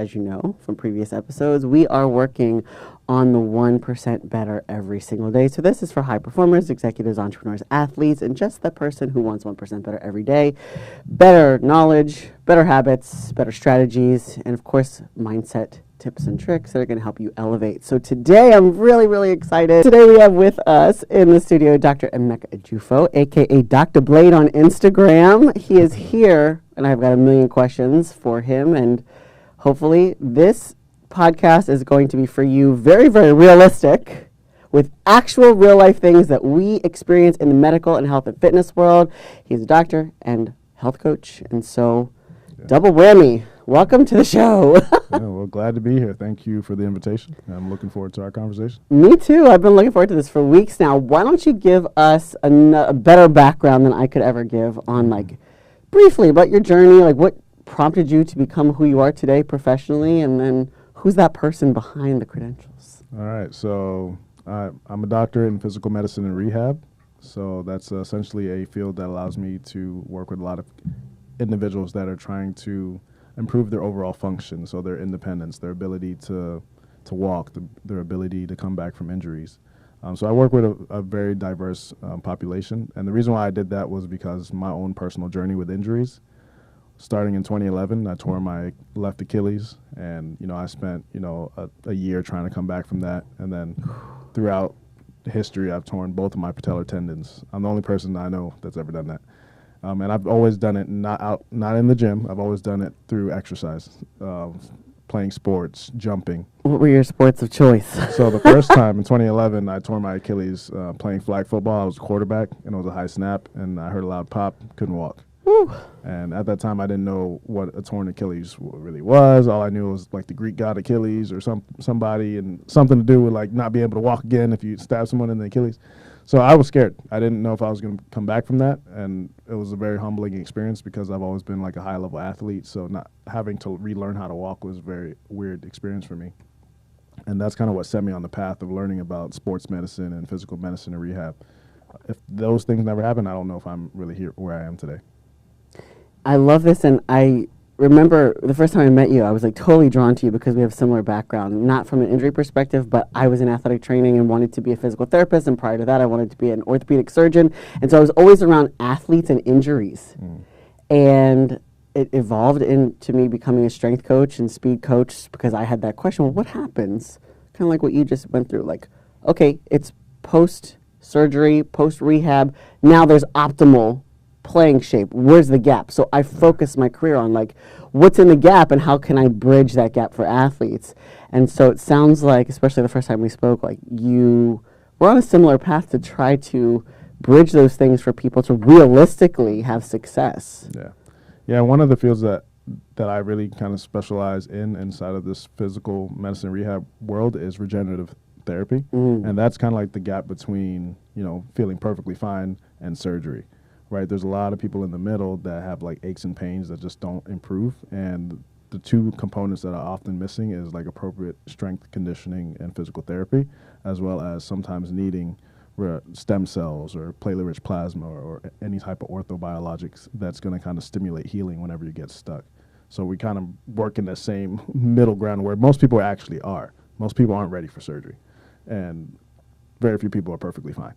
as you know from previous episodes, we are working on the 1% better every single day. So this is for high performers, executives, entrepreneurs, athletes, and just the person who wants 1% better every day. Better knowledge, better habits, better strategies, and of course, mindset tips and tricks that are going to help you elevate. So today I'm really excited. Today we have with us in the studio Dr. Emeka Ajufo, aka Docta Blade on Instagram. He is here and I've got a million questions for him, and hopefully this podcast is going to be for you very realistic with actual real life things that we experience in the medical and health and fitness world. He's a doctor and health coach, and so double whammy. Welcome to the show. Well, glad to be here. Thank you for the invitation. I'm looking forward to our conversation. Me too. I've been looking forward to this for weeks now. Why don't you give us a better background than I could ever give on, like, briefly about your journey, like what prompted you to become who you are today professionally, and then who's that person behind the credentials? All right. So I'm a doctor in physical medicine and rehab. So that's essentially a field that allows me to work with a lot of individuals that are trying to improve their overall function, so their independence, their ability to walk, their ability to come back from injuries. So I work with a very diverse population, and the reason why I did that was because my own personal journey with injuries. Starting in 2011, I tore my left Achilles, and I spent a year trying to come back from that, and then throughout history, I've torn both of my patellar tendons. I'm the only person I know that's ever done that. And I've always done it not in the gym. I've always done it through exercise, playing sports, jumping. What were your sports of choice? So the first time in 2011, I tore my Achilles playing flag football. I was a quarterback, and it was a high snap, and I heard a loud pop, couldn't walk. Woo. And at that time, I didn't know what a torn Achilles really was. All I knew was like the Greek god Achilles or somebody, and something to do with like not being able to walk again if you stab someone in the Achilles. So I was scared. I didn't know if I was going to come back from that, and it was a very humbling experience because I've always been like a high-level athlete, so not having to relearn how to walk was a very weird experience for me. And that's kind of what set me on the path of learning about sports medicine and physical medicine and rehab. If those things never happened, I don't know if I'm really here where I am today. I love this, and I remember the first time I met you, I was like totally drawn to you because we have similar background, not from an injury perspective, but I was in athletic training and wanted to be a physical therapist, and prior to that I wanted to be an orthopedic surgeon, and so I was always around athletes and injuries. And it evolved into me becoming a strength coach and speed coach because I had that question, well, what happens? Kind of like what you just went through, like, okay, it's post-surgery, post-rehab, now there's optimal playing shape. Where's the gap? So I focus my career on like what's in the gap and how can I bridge that gap for athletes. And so it sounds like, especially the first time we spoke, like you were on a similar path to try to bridge those things for people to realistically have success. Yeah. One of the fields that I really kind of specialize in inside of this physical medicine rehab world is regenerative therapy. And that's kind of like the gap between, feeling perfectly fine and surgery. Right, there's a lot of people in the middle that have like aches and pains that just don't improve, and the two components that are often missing is like appropriate strength conditioning and physical therapy, as well as sometimes needing stem cells or platelet-rich plasma or any type of orthobiologics that's going to kind of stimulate healing whenever you get stuck. So we kind of work in the same middle ground where most people actually are. Most people aren't ready for surgery, and very few people are perfectly fine.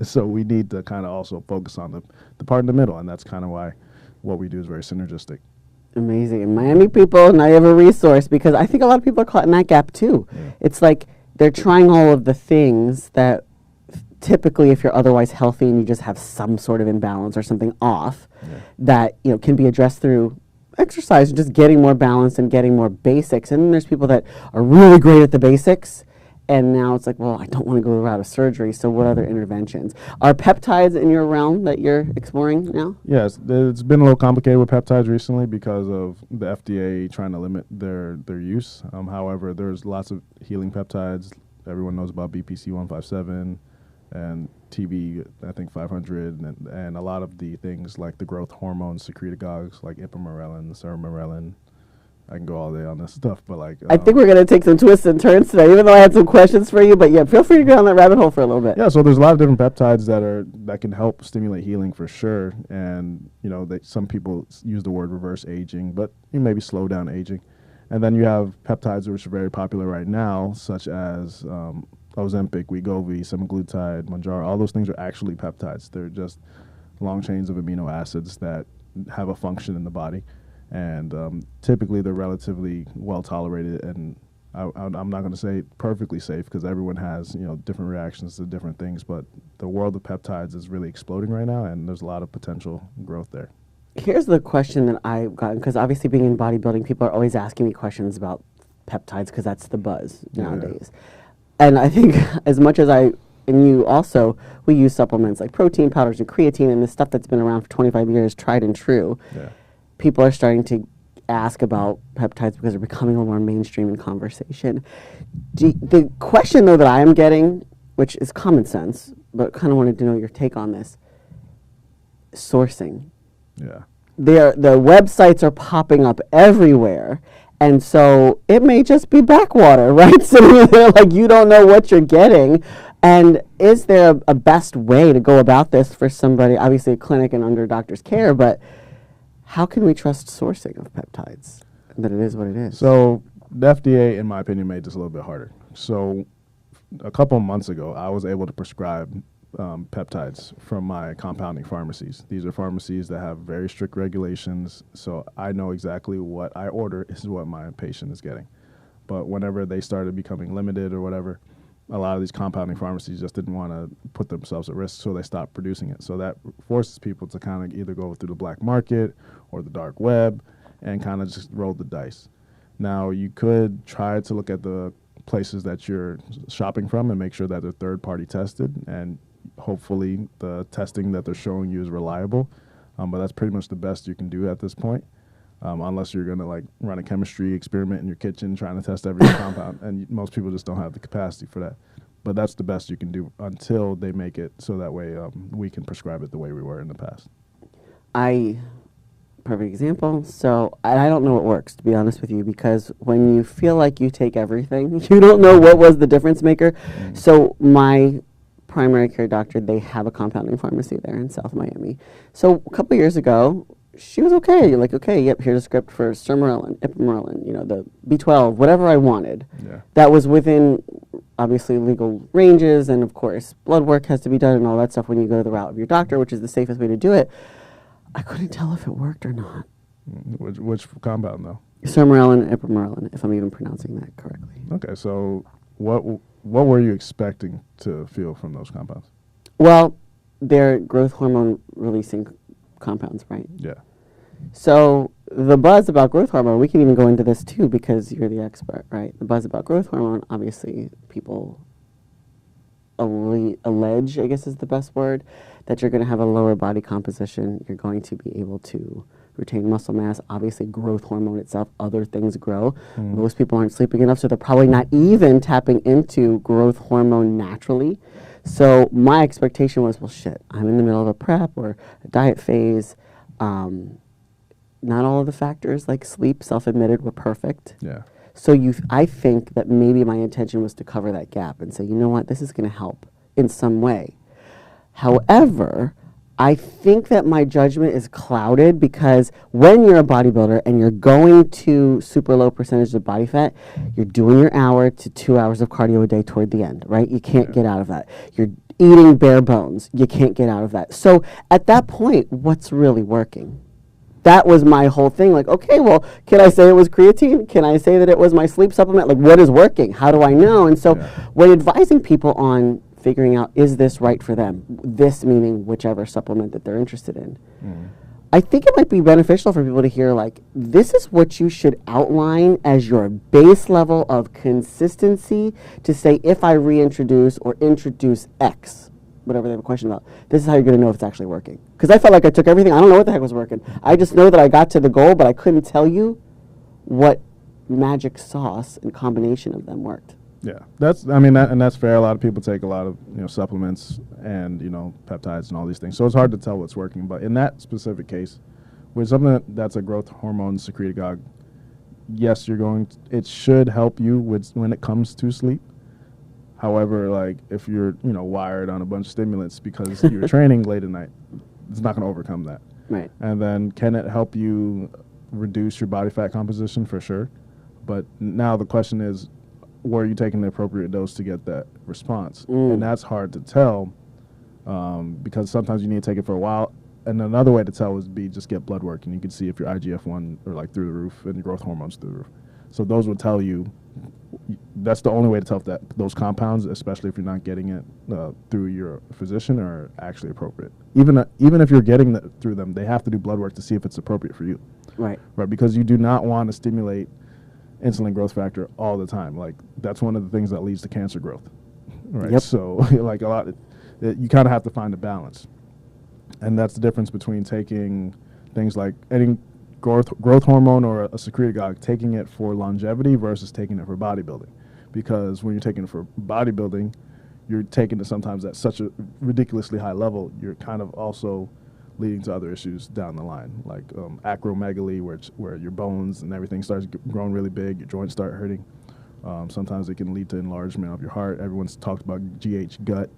So we need to kind of also focus on the part in the middle, and that's kind of why what we do is very synergistic. Amazing. And Miami people, now you have a resource, because I think a lot of people are caught in that gap too. It's like they're trying all of the things that typically if you're otherwise healthy and you just have some sort of imbalance or something off, that can be addressed through exercise, just getting more balance and getting more basics. And then there's people that are really great at the basics, and now it's like, well, I don't want to go the route of surgery, so what other interventions? Are peptides in your realm that you're exploring now? Yes, it's been a little complicated with peptides recently because of the FDA trying to limit their use. However, there's lots of healing peptides. Everyone knows about BPC 157 and TB, I think 500, and a lot of the things like the growth hormone secretagogues like ipamorelin, ceramorelin. I can go all day on this stuff, but like... I think we're going to take some twists and turns today, even though I had some questions for you, but yeah, feel free to go down that rabbit hole for a little bit. Yeah, so there's a lot of different peptides that can help stimulate healing for sure, and some people use the word reverse aging, but you maybe slow down aging. And then you have peptides, which are very popular right now, such as Ozempic, Wegovy, semaglutide, Mounjaro. All those things are actually peptides. They're just long chains of amino acids that have a function in the body. And typically they're relatively well tolerated, and I'm not going to say perfectly safe because everyone has different reactions to different things, but the world of peptides is really exploding right now, and there's a lot of potential growth there. Here's the question that I've gotten, because obviously being in bodybuilding, people are always asking me questions about peptides because that's the buzz nowadays. And I think as much as and you also, we use supplements like protein powders and creatine and this stuff that's been around for 25 years, tried and true. Yeah. People are starting to ask about peptides because they're becoming a little more mainstream in conversation. The question, though, that I am getting, which is common sense, but kind of wanted to know your take on this, sourcing. Yeah. The websites are popping up everywhere, and so it may just be backwater, right? Sitting there like you don't know what you're getting. And is there a best way to go about this for somebody, obviously a clinic and under doctor's care, but how can we trust sourcing of peptides, that it is what it is? So the FDA, in my opinion, made this a little bit harder. So a couple of months ago, I was able to prescribe peptides from my compounding pharmacies. These are pharmacies that have very strict regulations, so I know exactly what I order is what my patient is getting. But whenever they started becoming limited or whatever, a lot of these compounding pharmacies just didn't want to put themselves at risk, so they stopped producing it. So that forces people to kind of either go through the black market or the dark web and kind of just roll the dice. Now, you could try to look at the places that you're shopping from and make sure that they're third-party tested, and hopefully the testing that they're showing you is reliable. But that's pretty much the best you can do at this point, unless you're going to like run a chemistry experiment in your kitchen trying to test every compound, and most people just don't have the capacity for that. But that's the best you can do until they make it so that way we can prescribe it the way we were in the past. Perfect example. So I don't know what works, to be honest with you, because when you feel like you take everything, you don't know what was the difference maker. Mm-hmm. So my primary care doctor, they have a compounding pharmacy there in South Miami. So a couple of years ago, she was okay. Like, okay, yep, here's a script for Sermorelin, Ipamorelin, the B12, whatever I wanted. Yeah. That was within, obviously, legal ranges, and of course, blood work has to be done and all that stuff when you go the route of your doctor, which is the safest way to do it. I couldn't tell if it worked or not. Which compound, though? Sermorelin, Ipamorelin, if I'm even pronouncing that correctly. Okay, so what were you expecting to feel from those compounds? Well, they're growth hormone releasing compounds, right? Yeah. So the buzz about growth hormone, we can even go into this too because you're the expert, right? The buzz about growth hormone, obviously people allege, I guess is the best word, that you're going to have a lower body composition. You're going to be able to retain muscle mass. Obviously, growth hormone itself, other things grow. Most people aren't sleeping enough, so they're probably not even tapping into growth hormone naturally. So my expectation was, well, shit, I'm in the middle of a prep or a diet phase. Not all of the factors like sleep, self-admitted, were perfect. Yeah. So I think that maybe my intention was to cover that gap and say, you know what, this is going to help in some way. However, I think that my judgment is clouded because when you're a bodybuilder and you're going to super low percentage of body fat, you're doing your hour to 2 hours of cardio a day toward the end, right? You can't get out of that. You're eating bare bones. You can't get out of that. So at that point, what's really working? That was my whole thing. Like, okay, well, can I say it was creatine? Can I say that it was my sleep supplement? Like, what is working? How do I know? And so when advising people on figuring out, is this right for them? This meaning whichever supplement that they're interested in. I think it might be beneficial for people to hear, like, this is what you should outline as your base level of consistency to say, if I reintroduce or introduce X, whatever they have a question about, this is how you're going to know if it's actually working. Because I felt like I took everything. I don't know what the heck was working. I just know that I got to the goal, but I couldn't tell you what magic sauce and combination of them worked. Yeah, that's fair. A lot of people take a lot of supplements and peptides and all these things, so it's hard to tell what's working. But in that specific case, with something that's a growth hormone secretagogue, yes, it should help you when it comes to sleep. However, like if you're wired on a bunch of stimulants because you're training late at night, it's not going to overcome that. Right. And then can it help you reduce your body fat composition? For sure. But now the question is, were you taking the appropriate dose to get that response? And that's hard to tell because sometimes you need to take it for a while. And another way to tell would be just get blood work, and you can see if your IGF-1 are like through the roof and your growth hormones through the roof. So those would tell you. That's the only way to tell if that those compounds, especially if you're not getting it through your physician, are actually appropriate. Even if you're getting it through them, they have to do blood work to see if it's appropriate for you. Right. Right. Because you do not want to stimulate insulin growth factor all the time. Like that's one of the things that leads to cancer growth. Right. Yep. So like you kind of have to find a balance, and that's the difference between taking things like any growth hormone or a secretagogue, taking it for longevity versus taking it for bodybuilding. Because when you're taking it for bodybuilding, you're taking it sometimes at such a ridiculously high level, you're kind of also leading to other issues down the line, like acromegaly, where your bones and everything starts growing really big, your joints start hurting. Sometimes it can lead to enlargement of your heart. Everyone's talked about GH gut,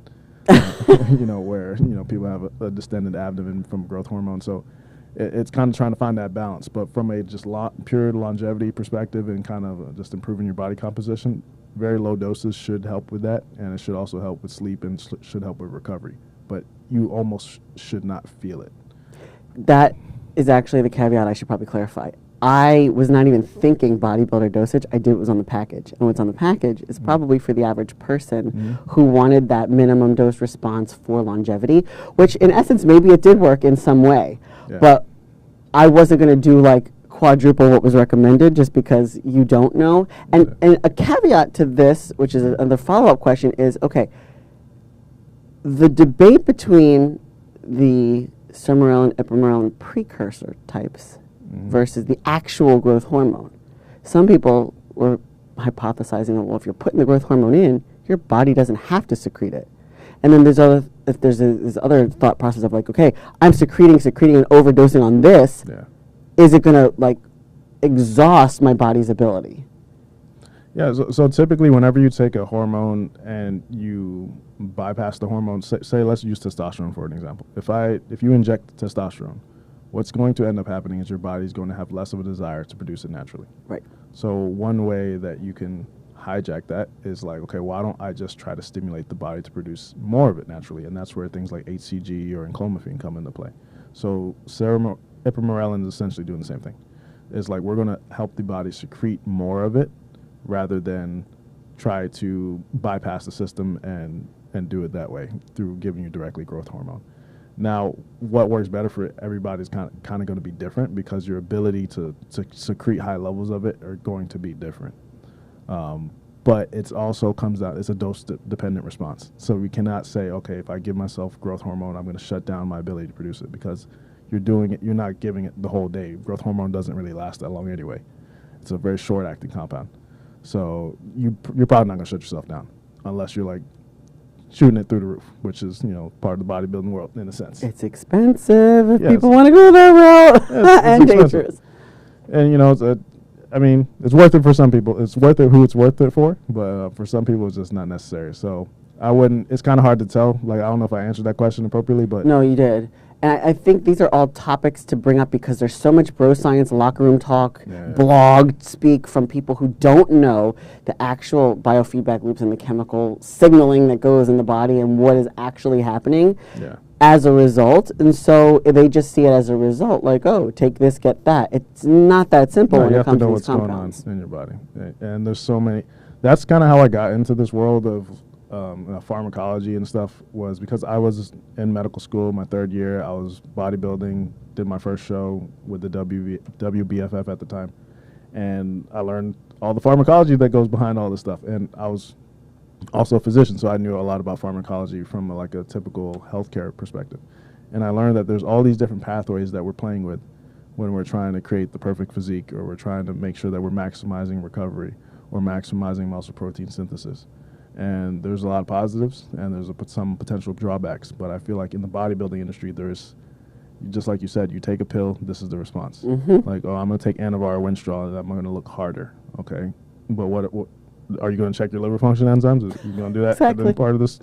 where people have a distended abdomen from growth hormone. So it's kind of trying to find that balance. But from a just pure longevity perspective and kind of just improving your body composition, very low doses should help with that, and it should also help with sleep and should help with recovery. But you almost should not feel it. That is actually the caveat I should probably clarify. I was not even thinking bodybuilder dosage. I did what was on the package. And what's on the package is probably for the average person who wanted that minimum dose response for longevity, which in essence, maybe it did work in some way. Yeah. But I wasn't going to do like quadruple what was recommended just because you don't know. And a caveat to this, which is another follow-up question, is, okay, the debate between the sermorelin, ipamorelin precursor types versus the actual growth hormone. Some people were hypothesizing that, well, if you're putting the growth hormone in, your body doesn't have to secrete it. And then there's this other thought process of like, okay, I'm secreting and overdosing on this. Yeah. Is it going to like exhaust my body's ability? Yeah, so typically whenever you take a hormone and you bypass the hormone, say let's use testosterone for an example. If you inject testosterone, what's going to end up happening is your body's going to have less of a desire to produce it naturally. Right. So one way that you can hijack that is like, okay, why don't I just try to stimulate the body to produce more of it naturally? And that's where things like HCG or enclomiphene come into play. So ipamorelin is essentially doing the same thing. It's like we're going to help the body secrete more of it rather than try to bypass the system and do it that way through giving you directly growth hormone. Now, what works better for everybody is kind of going to be different because your ability to secrete high levels of it are going to be different. But it's also comes out, it's a dose-dependent response. So we cannot say, okay, if I give myself growth hormone, I'm going to shut down my ability to produce it because you're not giving it the whole day. Growth hormone doesn't really last that long anyway. It's a very short-acting compound. So you're probably not going to shut yourself down unless you're like shooting it through the roof, which is, part of the bodybuilding world in a sense. It's expensive if people want to go that route. And dangerous. And, it's worth it for some people. It's worth it who it's worth it for, but for some people it's just not necessary. So it's kind of hard to tell. Like, I don't know if I answered that question appropriately, but. No, you did. And I think these are all topics to bring up because there's so much bro science, locker room talk, blog speak from people who don't know the actual biofeedback loops and the chemical signaling that goes in the body and what is actually happening as a result. And so they just see it as a result, like, oh, take this, get that. It's not that simple when it comes to these compounds. You have to know what's going on in your body. And there's so many. That's kind of how I got into this world of pharmacology and stuff, was because I was in medical school my third year. I was bodybuilding, did my first show with the WBFF at the time, and I learned all the pharmacology that goes behind all this stuff. And I was also a physician, so I knew a lot about pharmacology from like a typical healthcare perspective. And I learned that there's all these different pathways that we're playing with when we're trying to create the perfect physique, or we're trying to make sure that we're maximizing recovery or maximizing muscle protein synthesis. And there's a lot of positives, and there's some potential drawbacks. But I feel like in the bodybuilding industry, there's, just like you said, you take a pill, this is the response. Like, oh, I'm going to take Anavar Winstrol, and I'm going to look harder. Okay, but what are you going to check your liver function enzymes? Are you going to do that? Exactly. Part of this?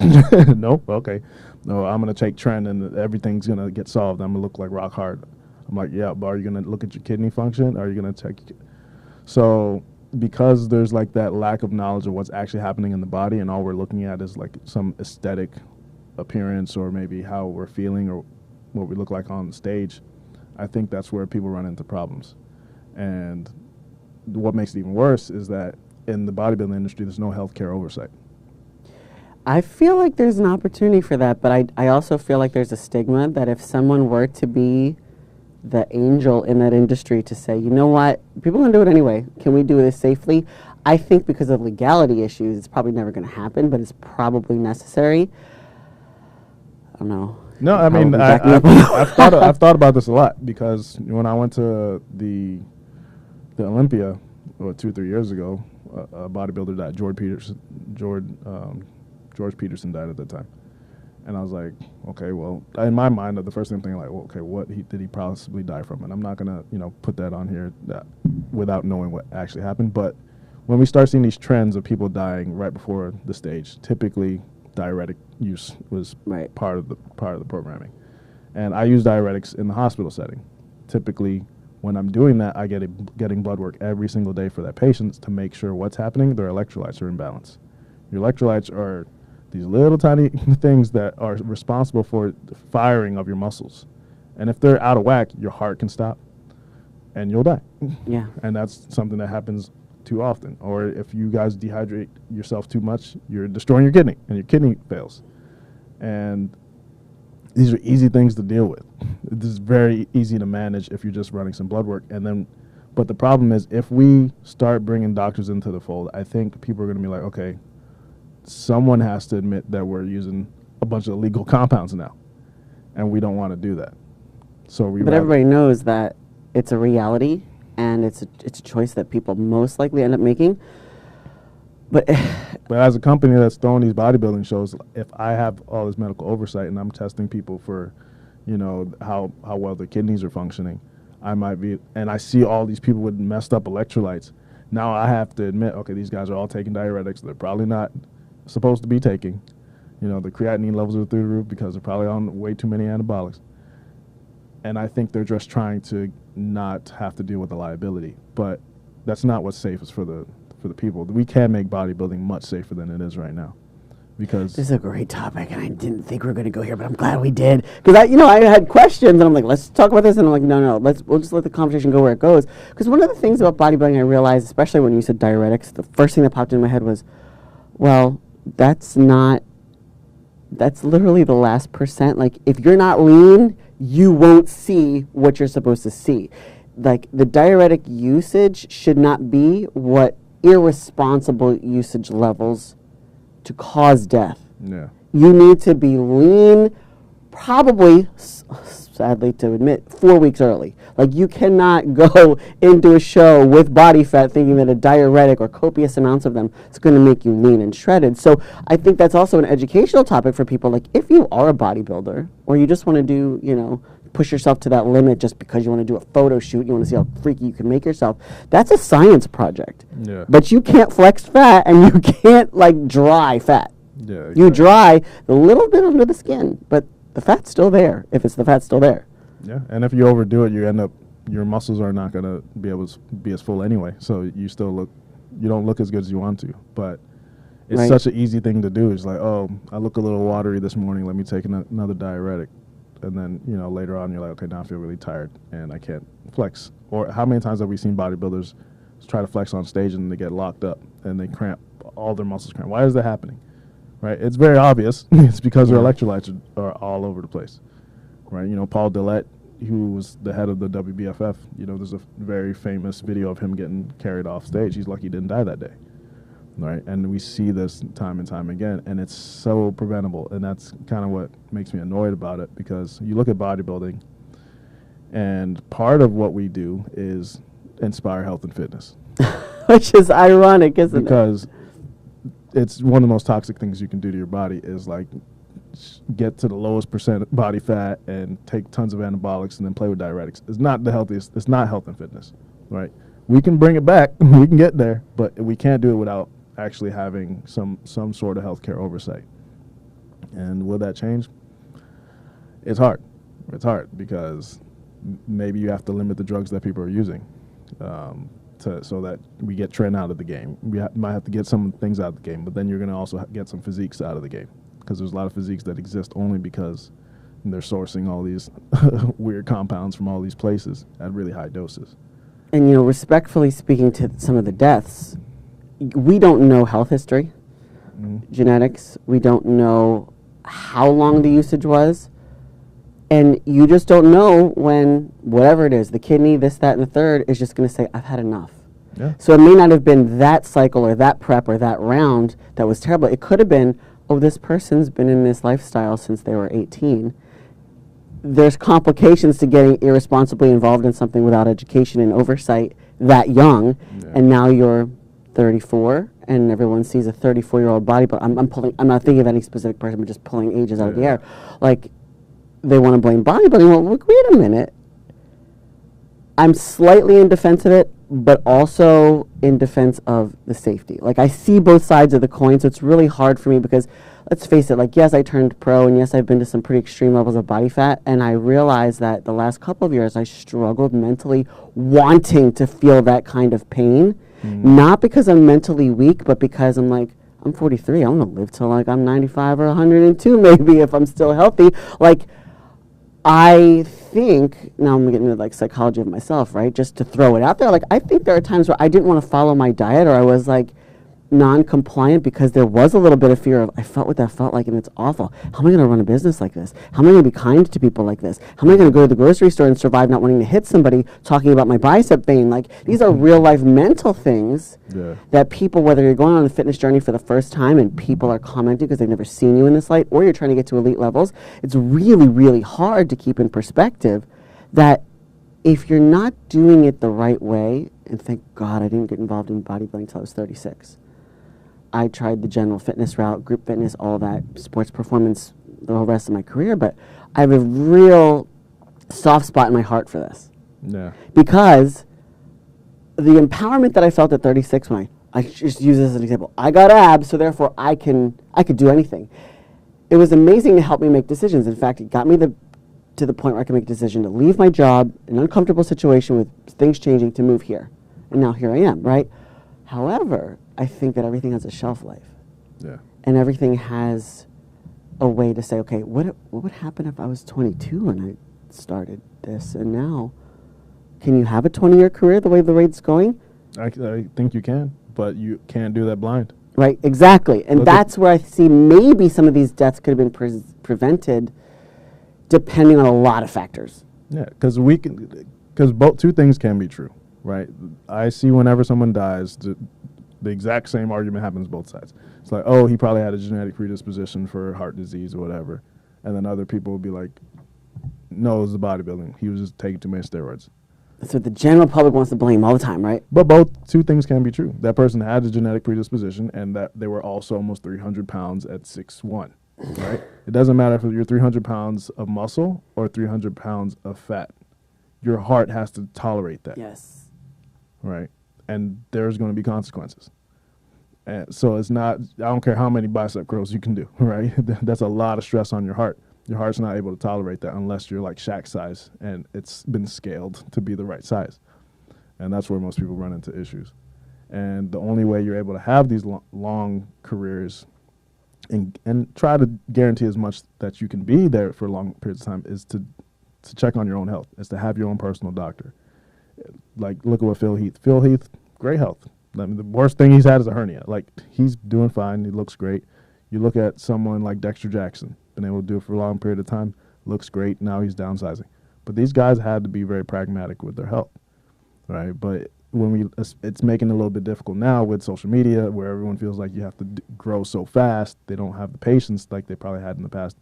Nope. Okay. No, I'm going to take Tren, and everything's going to get solved. I'm going to look like rock hard. I'm like, yeah, but are you going to look at your kidney function? Are you going to check? So because there's like that lack of knowledge of what's actually happening in the body, and all we're looking at is like some aesthetic appearance or maybe how we're feeling or what we look like on the stage, I think that's where people run into problems. And what makes it even worse is that in the bodybuilding industry, there's no healthcare oversight. I feel like there's an opportunity for that, but I also feel like there's a stigma that if someone were to be the angel in that industry to say, you know what, people are going to do it anyway. Can we do this safely? I think because of legality issues, it's probably never going to happen, but it's probably necessary. I don't know. No, I mean, I've thought about this a lot, because when I went to the Olympia, 2 or 3 years ago, a bodybuilder died. George Peterson died at that time. And I was like, okay, well, in my mind, the first thing I'm thinking, like, well, okay, what did he possibly die from? And I'm not going to, put that on here without knowing what actually happened. But when we start seeing these trends of people dying right before the stage, typically diuretic use was part of the programming. And I use diuretics in the hospital setting. Typically, when I'm doing that, I getting blood work every single day for that patient to make sure what's happening, their electrolytes are in balance. Your electrolytes are these little tiny things that are responsible for the firing of your muscles. And if they're out of whack, your heart can stop and you'll die. Yeah. And that's something that happens too often. Or if you guys dehydrate yourself too much, you're destroying your kidney and your kidney fails. And these are easy things to deal with. This is very easy to manage if you're just running some blood work. But the problem is, if we start bringing doctors into the fold, I think people are going to be like, okay, someone has to admit that we're using a bunch of illegal compounds now, and we don't want to do that. But everybody knows that it's a reality, and it's a choice that people most likely end up making. But as a company that's throwing these bodybuilding shows, if I have all this medical oversight and I'm testing people for, how well their kidneys are functioning, I might be, and I see all these people with messed up electrolytes. Now I have to admit, okay, these guys are all taking diuretics. They're probably not supposed to be taking. The creatinine levels are through the roof because they're probably on way too many anabolics. And I think they're just trying to not have to deal with the liability. But that's not what's safest for the people. We can make bodybuilding much safer than it is right now. Because this is a great topic, and I didn't think we were going to go here, but I'm glad we did. Because I had questions, and I'm like, let's talk about this, and I'm like, no, we'll just let the conversation go where it goes. Because one of the things about bodybuilding I realized, especially when you said diuretics, the first thing that popped in my head was, well, that's literally the last percent. Like, if you're not lean, you won't see what you're supposed to see. Like, the diuretic usage should not be what irresponsible usage levels to cause death. Yeah. You need to be lean, probably, sadly to admit, 4 weeks early. Like, you cannot go into a show with body fat thinking that a diuretic or copious amounts of them is going to make you lean and shredded. So I think that's also an educational topic for people. Like, if you are a bodybuilder or you just want to do, push yourself to that limit just because you want to do a photo shoot, you want to see how freaky you can make yourself, that's a science project. Yeah. But you can't flex fat, and you can't, dry fat. Yeah, exactly. You dry the little bit under the skin, but the fat's still there, if it's the fat's still there. Yeah, and if you overdo it, your muscles are not going to be able to be as full anyway, so you don't look as good as you want to. But it's such an easy thing to do. It's like, oh, I look a little watery this morning, let me take another diuretic. And then, later on you're like, okay, now I feel really tired and I can't flex. Or how many times have we seen bodybuilders try to flex on stage and they get locked up and they cramp, all their muscles cramp? Why is that happening? Right? It's very obvious. It's because their electrolytes are all over the place. Right? Paul Dillette, who was the head of the WBFF, there's a very famous video of him getting carried off stage. He's lucky he didn't die that day. Right, and we see this time and time again, and it's so preventable, and that's kind of what makes me annoyed about it, because you look at bodybuilding, and part of what we do is inspire health and fitness. Which is ironic, isn't it? Because it's one of the most toxic things you can do to your body is, like, get to the lowest percent body fat and take tons of anabolics and then play with diuretics. It's not the healthiest. It's not health and fitness, right? We can bring it back. We can get there, but we can't do it without actually having some sort of healthcare oversight. And will that change? It's hard. It's hard because maybe you have to limit the drugs that people are using. so that we get trend out of the game. We might have to get some things out of the game, but then you're going to also get some physiques out of the game, because there's a lot of physiques that exist only because they're sourcing all these weird compounds from all these places at really high doses. And, respectfully speaking to some of the deaths, we don't know health history, genetics. We don't know how long the usage was. And you just don't know when whatever it is, the kidney, this, that, and the third, is just going to say, I've had enough. Yeah. So it may not have been that cycle or that prep or that round that was terrible. It could have been, oh, this person's been in this lifestyle since they were 18. There's complications to getting irresponsibly involved in something without education and oversight that young, and now you're 34, and everyone sees a 34-year-old body. But I'm not thinking of any specific person, but just pulling ages out of the air. Like, they want to blame bodybuilding. Well, look, wait a minute. I'm slightly in defense of it, but also in defense of the safety. Like, I see both sides of the coin, so it's really hard for me because, let's face it, like, yes, I turned pro, and yes, I've been to some pretty extreme levels of body fat, and I realized that the last couple of years I struggled mentally wanting to feel that kind of pain, not because I'm mentally weak, but because I'm like, I'm 43, I want to live till like I'm 95 or 102 maybe if I'm still healthy. Like, I think, now I'm getting into like psychology of myself, right? Just to throw it out there, like, I think there are times where I didn't want to follow my diet, or I was like non-compliant because there was a little bit of fear of, I felt what that felt like, and it's awful. How am I going to run a business like this? How am I going to be kind to people like this? How am I going to go to the grocery store and survive not wanting to hit somebody talking about my bicep vein? Like, these are real life mental things that people, whether you're going on a fitness journey for the first time and people are commenting because they've never seen you in this light, or you're trying to get to elite levels, it's really, really hard to keep in perspective that if you're not doing it the right way, and thank God I didn't get involved in bodybuilding until I was 36. I tried the general fitness route, group fitness, all that, sports performance, the whole rest of my career, but I have a real soft spot in my heart for this. Yeah. Because the empowerment that I felt at 36 when I just use this as an example, I got abs, so therefore I could do anything. It was amazing to help me make decisions. In fact, it got me to the point where I could make a decision to leave my job, an uncomfortable situation with things changing, to move here. And now here I am, right? However, I think that everything has a shelf life. Yeah. And everything has a way to say, okay, what would happen if I was 22 when I started this, and now can you have a 20-year career the way the rate's going? I think you can, but you can't do that blind. Right, exactly. And that's where I see maybe some of these deaths could have been prevented depending on a lot of factors. Yeah, because two things can be true, right? I see whenever someone dies, the exact same argument happens both sides. It's like, oh, he probably had a genetic predisposition for heart disease or whatever. And then other people will be like, no, it was the bodybuilding. He was just taking too many steroids. That's what the general public wants to blame all the time, right? But two things can be true. That person had a genetic predisposition, and that they were also almost 300 pounds at 6'1", right? It doesn't matter if you're 300 pounds of muscle or 300 pounds of fat. Your heart has to tolerate that. Yes. Right? And there's going to be consequences. And so it's not, I don't care how many bicep curls you can do, right? That's a lot of stress on your heart. Your heart's not able to tolerate that unless you're like Shaq size and it's been scaled to be the right size. And that's where most people run into issues. And the only way you're able to have these long careers and try to guarantee as much that you can be there for long periods of time is to check on your own health, is to have your own personal doctor. Like, look at what Phil Heath, great health. I mean, the worst thing he's had is a hernia. Like, he's doing fine. He looks great. You look at someone like Dexter Jackson, been able to do it for a long period of time, looks great. Now he's downsizing. But these guys had to be very pragmatic with their health, right? But it's making it a little bit difficult now with social media, where everyone feels like you have to grow so fast. They don't have the patience like they probably had in the past.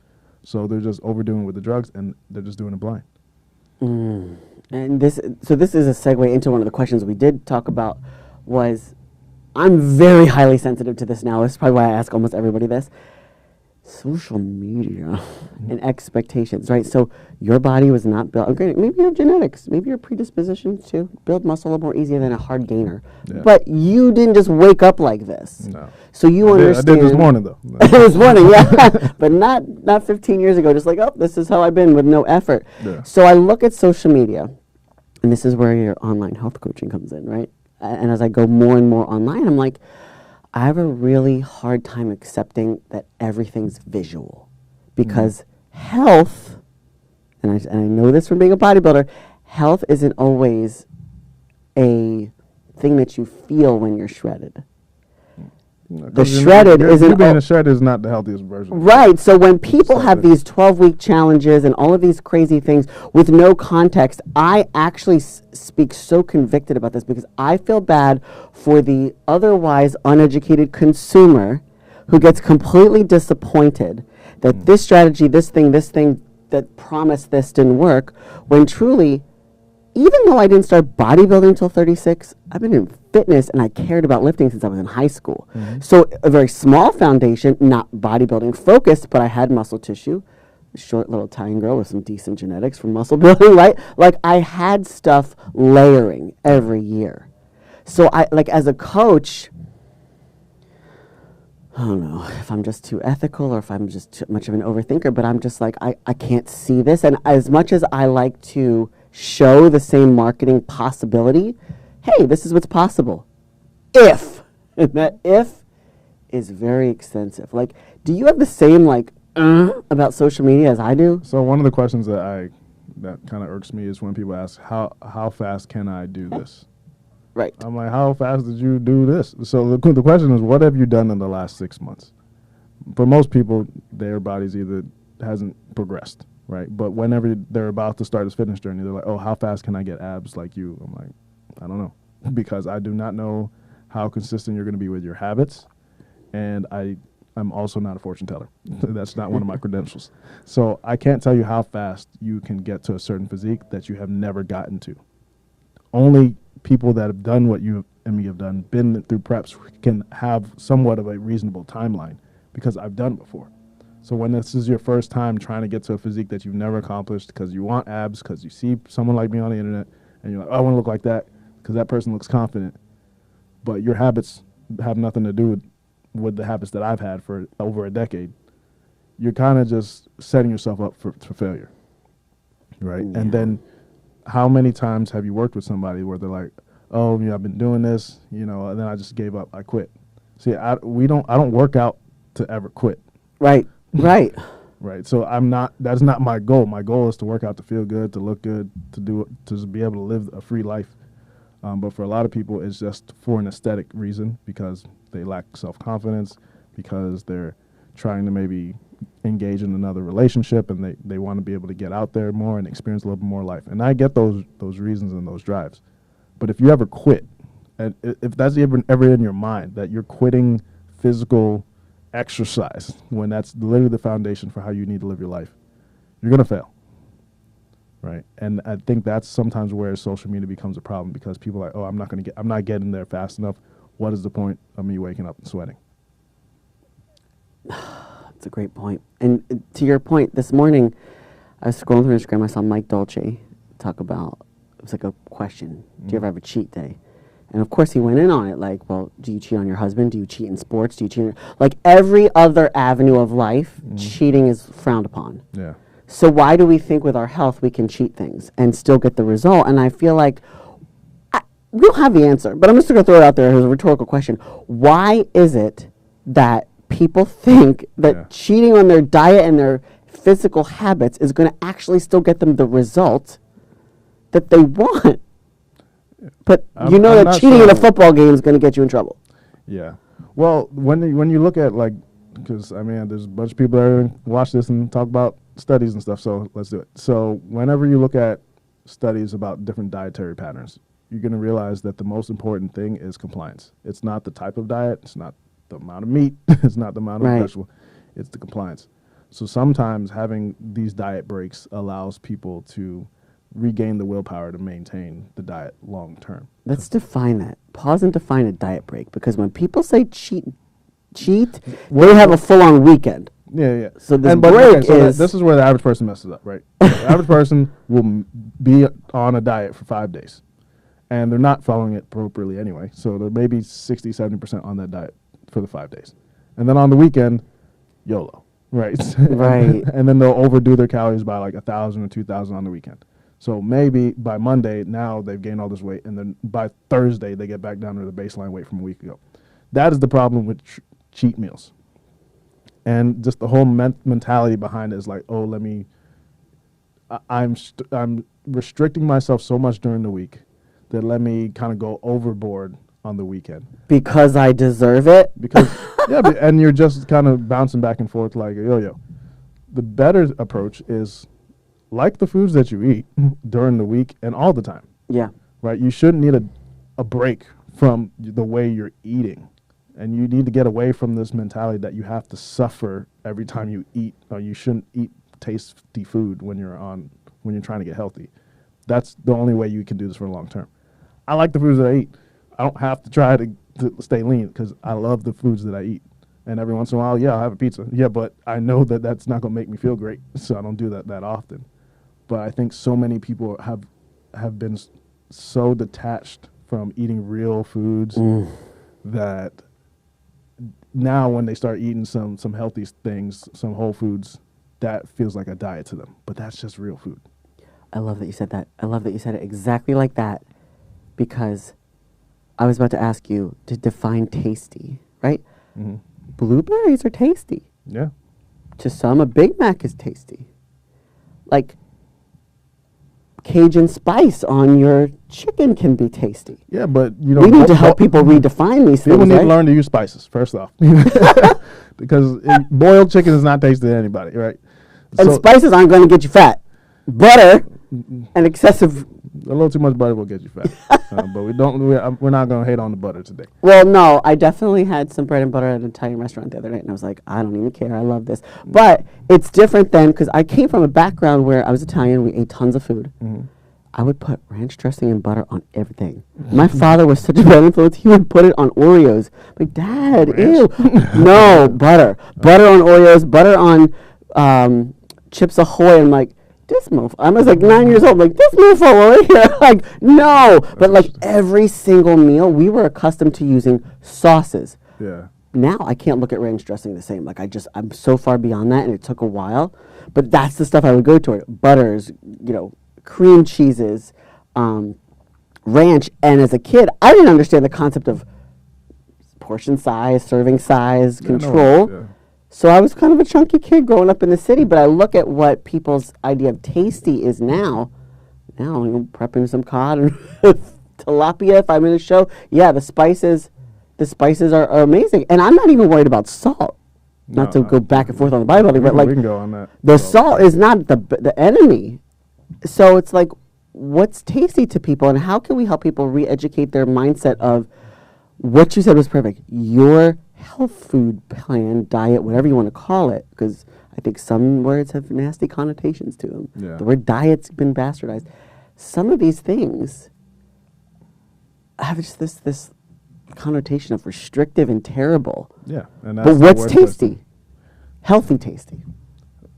So they're just overdoing it with the drugs, and they're just doing it blind. And this is a segue into one of the questions we did talk about. Was, I'm very highly sensitive to this now. This is probably why I ask almost everybody this. Social media and expectations, right? So your body was not built. Okay, maybe you have genetics. Maybe your predisposition to build muscle a little more easier than a hard gainer. Yeah. But you didn't just wake up like this. No. So you understand. I did this morning, though. This morning, yeah. But not 15 years ago, just like, oh, this is how I've been with no effort. Yeah. So I look at social media, and this is where your online health coaching comes in, right? and as I go more and more online, I'm like, I have a really hard time accepting that everything's visual, because health, and I know this from being a bodybuilder, health isn't always a thing that you feel when you're shredded. The shredded isn't. You being a shredded is not the healthiest version. Right. So when people have these 12-week challenges and all of these crazy things with no context, I actually speak so convicted about this because I feel bad for the otherwise uneducated consumer who gets completely disappointed that this strategy, this thing that promised this didn't work, when truly, even though I didn't start bodybuilding until 36, I've been in fitness and I cared about lifting since I was in high school. So a very small foundation, not bodybuilding focused, but I had muscle tissue, a short little Italian girl with some decent genetics for muscle building, right? Like I had stuff layering every year. So I, like as a coach, I don't know if I'm just too ethical or if I'm just too much of an overthinker, but I'm just like, I can't see this. And as much as I like to show the same marketing possibility, hey, this is what's possible. If, and that if is very extensive. Like, do you have the same like about social media as I do? So one of the questions that kind of irks me is when people ask, how fast can I do this? Right. I'm like, how fast did you do this? So the question is, what have you done in the last 6 months? For most people, their bodies either hasn't progressed, right? But whenever they're about to start this fitness journey, they're like, oh, how fast can I get abs like you? I'm like, I don't know, because I do not know how consistent you're going to be with your habits, and I'm also not a fortune teller. That's not one of my credentials. So I can't tell you how fast you can get to a certain physique that you have never gotten to. Only people that have done what you and me have done, been through preps, can have somewhat of a reasonable timeline, because I've done it before. So when this is your first time trying to get to a physique that you've never accomplished because you want abs, because you see someone like me on the internet, and you're like, oh, I want to look like that because that person looks confident, but your habits have nothing to do with the habits that I've had for over a decade, you're kind of just setting yourself up for failure, right? Yeah. And then how many times have you worked with somebody where they're like, oh, I've been doing this, and then I just gave up, I quit. See, I don't work out to ever quit. Right, right. Right. So that's not my goal. My goal is to work out, to feel good, to look good, to be able to live a free life. But for a lot of people, it's just for an aesthetic reason, because they lack self-confidence, because they're trying to maybe engage in another relationship, and they want to be able to get out there more and experience a little bit more life. And I get those reasons and those drives. But if you ever quit, and if that's ever in your mind, that you're quitting physical exercise when that's literally the foundation for how you need to live your life, you're going to fail. Right. And I think that's sometimes where social media becomes a problem, because people are like, oh, I'm not getting there fast enough. What is the point of me waking up and sweating? That's a great point. And to your point, this morning, I was scrolling through Instagram, I saw Mike Dolce talk about, it was like a question, do you ever have a cheat day? And of course he went in on it, like, well, do you cheat on your husband? Do you cheat in sports? Do you cheat like every other avenue of life, cheating is frowned upon. Yeah. So why do we think with our health we can cheat things and still get the result? And I feel like we don't have the answer, but I'm just going to throw it out there as a rhetorical question. Why is it that people think that cheating on their diet and their physical habits is going to actually still get them the result that they want? But that cheating in a football game is going to get you in trouble. Yeah. Well, when you look at, like, because, I mean, there's a bunch of people that watch this and talk about studies and stuff, so let's do it. So whenever you look at studies about different dietary patterns, you're going to realize that the most important thing is compliance. It's not the type of diet, it's not the amount of meat, it's not the amount of vegetable, it's the compliance. So sometimes having these diet breaks allows people to regain the willpower to maintain the diet long term. Let's define that. Pause and define a diet break, because when people say cheat, they have a full-on weekend. Yeah. So this break is... This is where the average person messes up, right? The average person will be on a diet for 5 days, and they're not following it appropriately anyway, so they're maybe 60, 70% on that diet for the 5 days. And then on the weekend, YOLO, right? Right. And then they'll overdo their calories by like 1,000 or 2,000 on the weekend. So maybe by Monday, now they've gained all this weight, and then by Thursday, they get back down to the baseline weight from a week ago. That is the problem with cheat meals. And just the whole mentality behind it is like, oh, I'm restricting myself so much during the week that let me kind of go overboard on the weekend. Because I deserve it? Because, yeah, and you're just kind of bouncing back and forth like a yo-yo. The better approach is like the foods that you eat during the week and all the time. Yeah. Right? You shouldn't need a break from the way you're eating. And you need to get away from this mentality that you have to suffer every time you eat, or you shouldn't eat tasty food when you're trying to get healthy. That's the only way you can do this for the long term. I like the foods that I eat. I don't have to try to stay lean because I love the foods that I eat. And every once in a while, yeah, I'll have a pizza. Yeah, but I know that that's not going to make me feel great, so I don't do that often. But I think so many people have been so detached from eating real foods that now when they start eating some healthy things, some whole foods, that feels like a diet to them. But that's just real food. I love that you said that. I love that you said it exactly like that, because I was about to ask you to define tasty, right? Mm-hmm. Blueberries are tasty. Yeah. To some, a Big Mac is tasty. Like, Cajun spice on your chicken can be tasty. Yeah, but we need to help people redefine these things. People need to learn to use spices first off, because boiled chicken is not tasty to anybody, right? And spices aren't going to get you fat. Butter and excessive. A little too much butter will get you fat, but we're not going to hate on the butter today. Well, no, I definitely had some bread and butter at an Italian restaurant the other night, and I was like, I don't even care. I love this. But it's different then, because I came from a background where I was Italian. We ate tons of food. Mm-hmm. I would put ranch dressing and butter on everything. My father was such a bad influence. He would put it on Oreos. Like, Dad, ew. No, butter. Butter on Oreos, butter on Chips Ahoy. I'm like, this mofo. I was like 9 years old. Like, this mofo over here. Like, no. But like every single meal, we were accustomed to using sauces. Yeah. Now I can't look at ranch dressing the same. Like, I'm so far beyond that, and it took a while. But that's the stuff I would go toward. Butters, cream cheeses, ranch. And as a kid, I didn't understand the concept of portion size, serving size, control. Yeah. So I was kind of a chunky kid growing up in the city, but I look at what people's idea of tasty is now. Now I'm prepping some cod and tilapia if I'm in a show. Yeah, the spices are amazing. And I'm not even worried about salt. Not to go back and forth on the bodybuilding, but like, we can go on that. The salt is not the enemy. So it's like, what's tasty to people, and how can we help people re-educate their mindset of what you said was perfect? Your health food plan, diet, whatever you want to call it, because I think some words have nasty connotations to them. Yeah. The word diet's been bastardized. Some of these things have just this connotation of restrictive and terrible. Yeah. But what's tasty? Healthy tasty.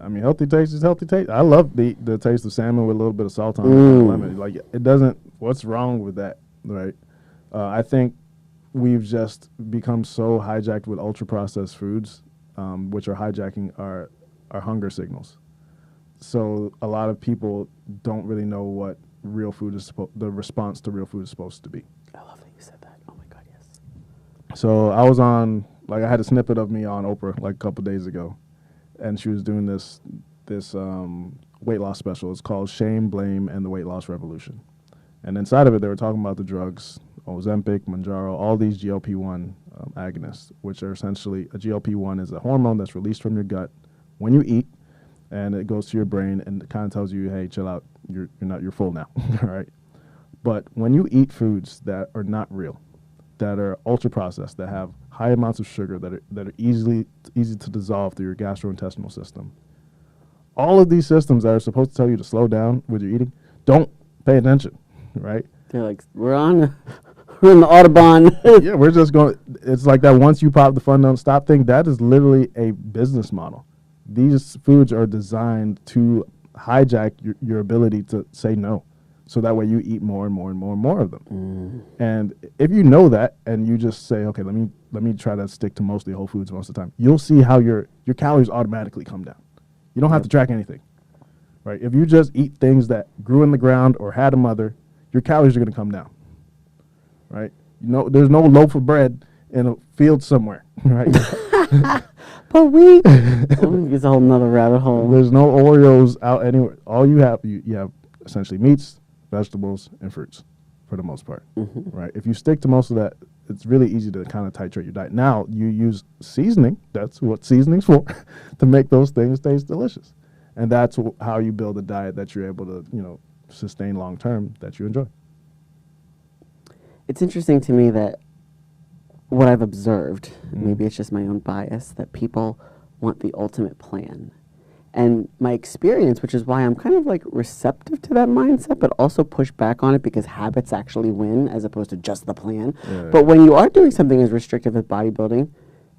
I mean, healthy taste is healthy taste. I love the taste of salmon with a little bit of salt on it and lemon. Like, it doesn't, what's wrong with that, right? I think we've just become so hijacked with ultra-processed foods, which are hijacking our hunger signals. So a lot of people don't really know what real food is the response to real food is supposed to be. I love that you said that. Oh my God, yes. So I was on, like, I had a snippet of me on Oprah like a couple days ago, and she was doing this weight loss special. It's called Shame, Blame, and the Weight Loss Revolution. And inside of it, they were talking about the drugs, Ozempic, Mounjaro, all these GLP-1 agonists, which are essentially, a GLP-1 is a hormone that's released from your gut when you eat, and it goes to your brain and it kind of tells you, hey, chill out, you're full now, all right? But when you eat foods that are not real, that are ultra processed, that have high amounts of sugar, that are easy to dissolve through your gastrointestinal system, all of these systems that are supposed to tell you to slow down with your eating don't pay attention, right? They're like, we're in the Autobahn. Yeah, we're just going. It's like that. Once you pop the fun don't stop thing, that is literally a business model. These foods are designed to hijack your ability to say no, so that way you eat more and more and more and more of them. And if you know that, and you just say, okay, let me try to stick to mostly whole foods most of the time, you'll see how your calories automatically come down. You don't have to track anything. right? If you just eat things that grew in the ground or had a mother, your calories are going to come down, right? You know, there's no loaf of bread in a field somewhere, right? But it's a whole nother rabbit hole. There's no Oreos out anywhere. All you have essentially meats, vegetables, and fruits for the most part, right? If you stick to most of that, it's really easy to kind of titrate your diet. Now you use seasoning. That's what seasoning's for, to make those things taste delicious, and that's how you build a diet that you're able to, sustain long term, that you enjoy. It's interesting to me that what I've observed, maybe it's just my own bias, that people want the ultimate plan. And my experience, which is why I'm kind of like receptive to that mindset, but also push back on it because habits actually win as opposed to just the plan. Yeah. But when you are doing something as restrictive as bodybuilding,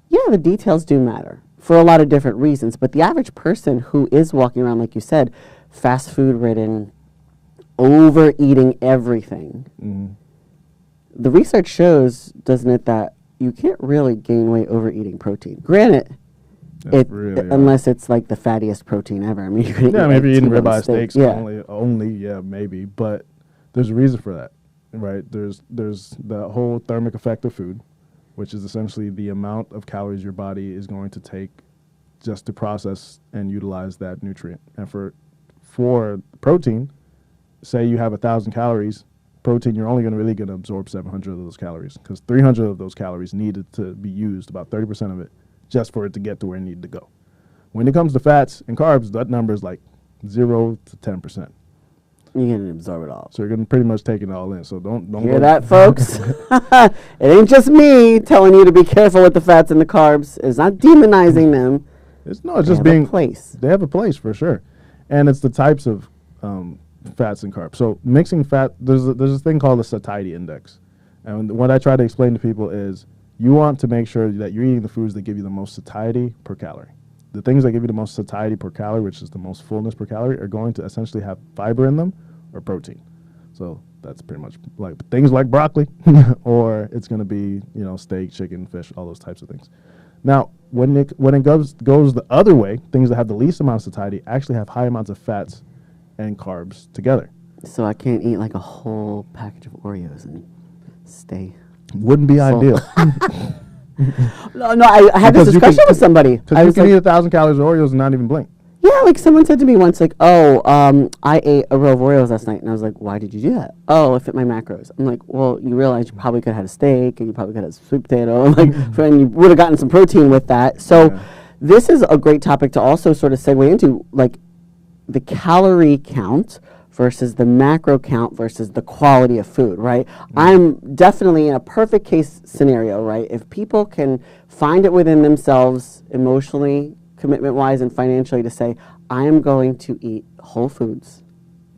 yeah, the details do matter for a lot of different reasons. But the average person who is walking around, like you said, fast food ridden, overeating everything, the research shows, doesn't it, that you can't really gain weight overeating protein. Granted, unless it's like the fattiest protein ever. I mean, you could maybe eating ribeye steaks yeah. only, maybe. But there's a reason for that, right? There's the whole thermic effect of food, which is essentially the amount of calories your body is going to take just to process and utilize that nutrient. And for protein, say you have 1,000 calories, protein, you're only really going to absorb 700 of those calories, because 300 of those calories needed to be used, about 30% of it, just for it to get to where it needed to go. When it comes to fats and carbs, that number is like 0 to 10%. You're going to absorb it all. So you're going to pretty much take it all in. So don't hear that, folks? It ain't just me telling you to be careful with the fats and the carbs. It's not demonizing them. It's just being a place. They have a place for sure, and it's the types of fats and carbs. So mixing fat, there's this thing called the satiety index, and what I try to explain to people is you want to make sure that you're eating the foods that give you the most satiety per calorie. The things that give you the most satiety per calorie, which is the most fullness per calorie, are going to essentially have fiber in them or protein. So that's pretty much like things like broccoli, or it's going to be steak, chicken, fish, all those types of things. Now, when it goes the other way, things that have the least amount of satiety actually have high amounts of fats and carbs together. So I can't eat like a whole package of Oreos and stay. Wouldn't be ideal. No, I had this discussion with somebody. Because you can eat 1,000 calories of Oreos and not even blink. Yeah, like someone said to me once, like, I ate a row of Oreos last night. And I was like, why did you do that? Oh, it fit my macros. I'm like, well, you realize you probably could have had a steak and you probably could have had a sweet potato. And you would have gotten some protein with that. So this is a great topic to also sort of segue into, like, the calorie count versus the macro count versus the quality of food, right? I'm definitely in a perfect case scenario, right? If people can find it within themselves emotionally, commitment-wise, and financially to say, I am going to eat whole foods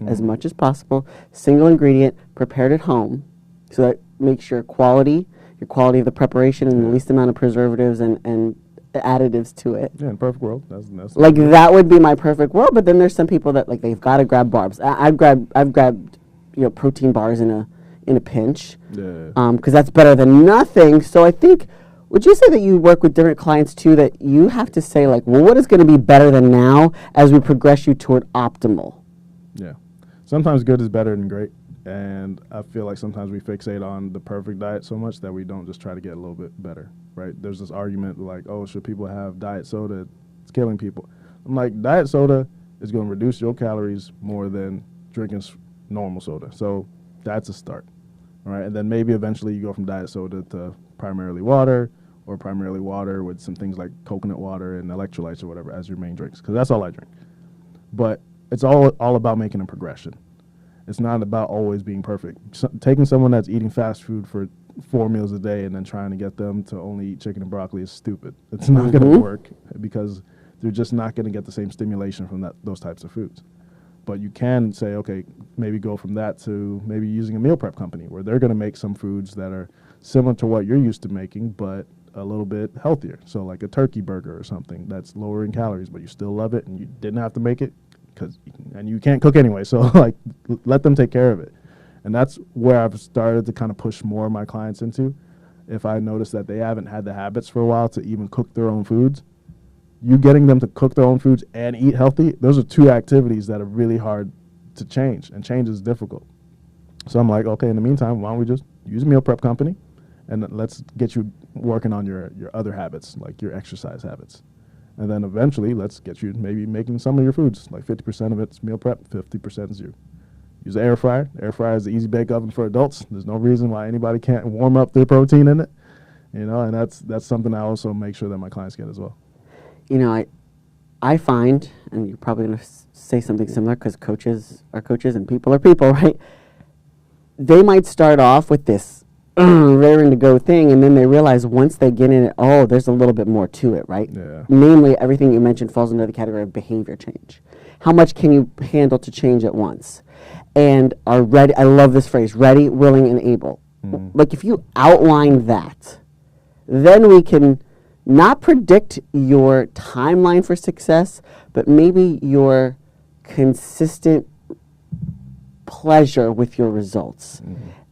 as much as possible, single ingredient, prepared at home, so that makes your quality of the preparation and the least amount of preservatives and additives to it. Yeah, in perfect world. That's like that would be my perfect world. But then there's some people that like they've got to grab barbs. I've grabbed protein bars in a pinch, because that's better than nothing. So I think, would you say that you work with different clients too, that you have to say like, well, what is going to be better than now as we progress you toward optimal? Yeah, sometimes good is better than great. And I feel like sometimes we fixate on the perfect diet so much that we don't just try to get a little bit better, right? There's this argument like, oh, should people have diet soda? It's killing people. I'm like, diet soda is going to reduce your calories more than drinking normal soda. So that's a start, all right? And then maybe eventually you go from diet soda to primarily water, or primarily water with some things like coconut water and electrolytes or whatever as your main drinks, because that's all I drink. But it's all about making a progression. It's not about always being perfect. Taking someone that's eating fast food for 4 meals a day and then trying to get them to only eat chicken and broccoli is stupid. It's not going to work, because they're just not going to get the same stimulation from those types of foods. But you can say, okay, maybe go from that to maybe using a meal prep company where they're going to make some foods that are similar to what you're used to making, but a little bit healthier. So like a turkey burger or something that's lower in calories, but you still love it and you didn't have to make it. And you can't cook anyway, so like let them take care of it. And that's where I've started to kind of push more of my clients into. If I notice that they haven't had the habits for a while to even cook their own foods, you getting them to cook their own foods and eat healthy, those are two activities that are really hard to change, and change is difficult. So I'm like, okay, in the meantime, why don't we just use a meal prep company, and let's get you working on your other habits, like your exercise habits. And then eventually, let's get you maybe making some of your foods, like 50% of it's meal prep, 50% is you. Use the air fryer. Air fryer is the easy bake oven for adults. There's no reason why anybody can't warm up their protein in it, and that's something I also make sure that my clients get as well. I find, and you're probably going to say something similar because coaches are coaches and people are people, right? They might start off with this raring to go thing, and then they realize once they get in it, oh, there's a little bit more to it, right? Yeah. Namely, everything you mentioned falls into the category of behavior change. How much can you handle to change at once? And are ready, I love this phrase, ready, willing, and able. Like if you outline that, then we can not predict your timeline for success, but maybe your consistent pleasure with your results,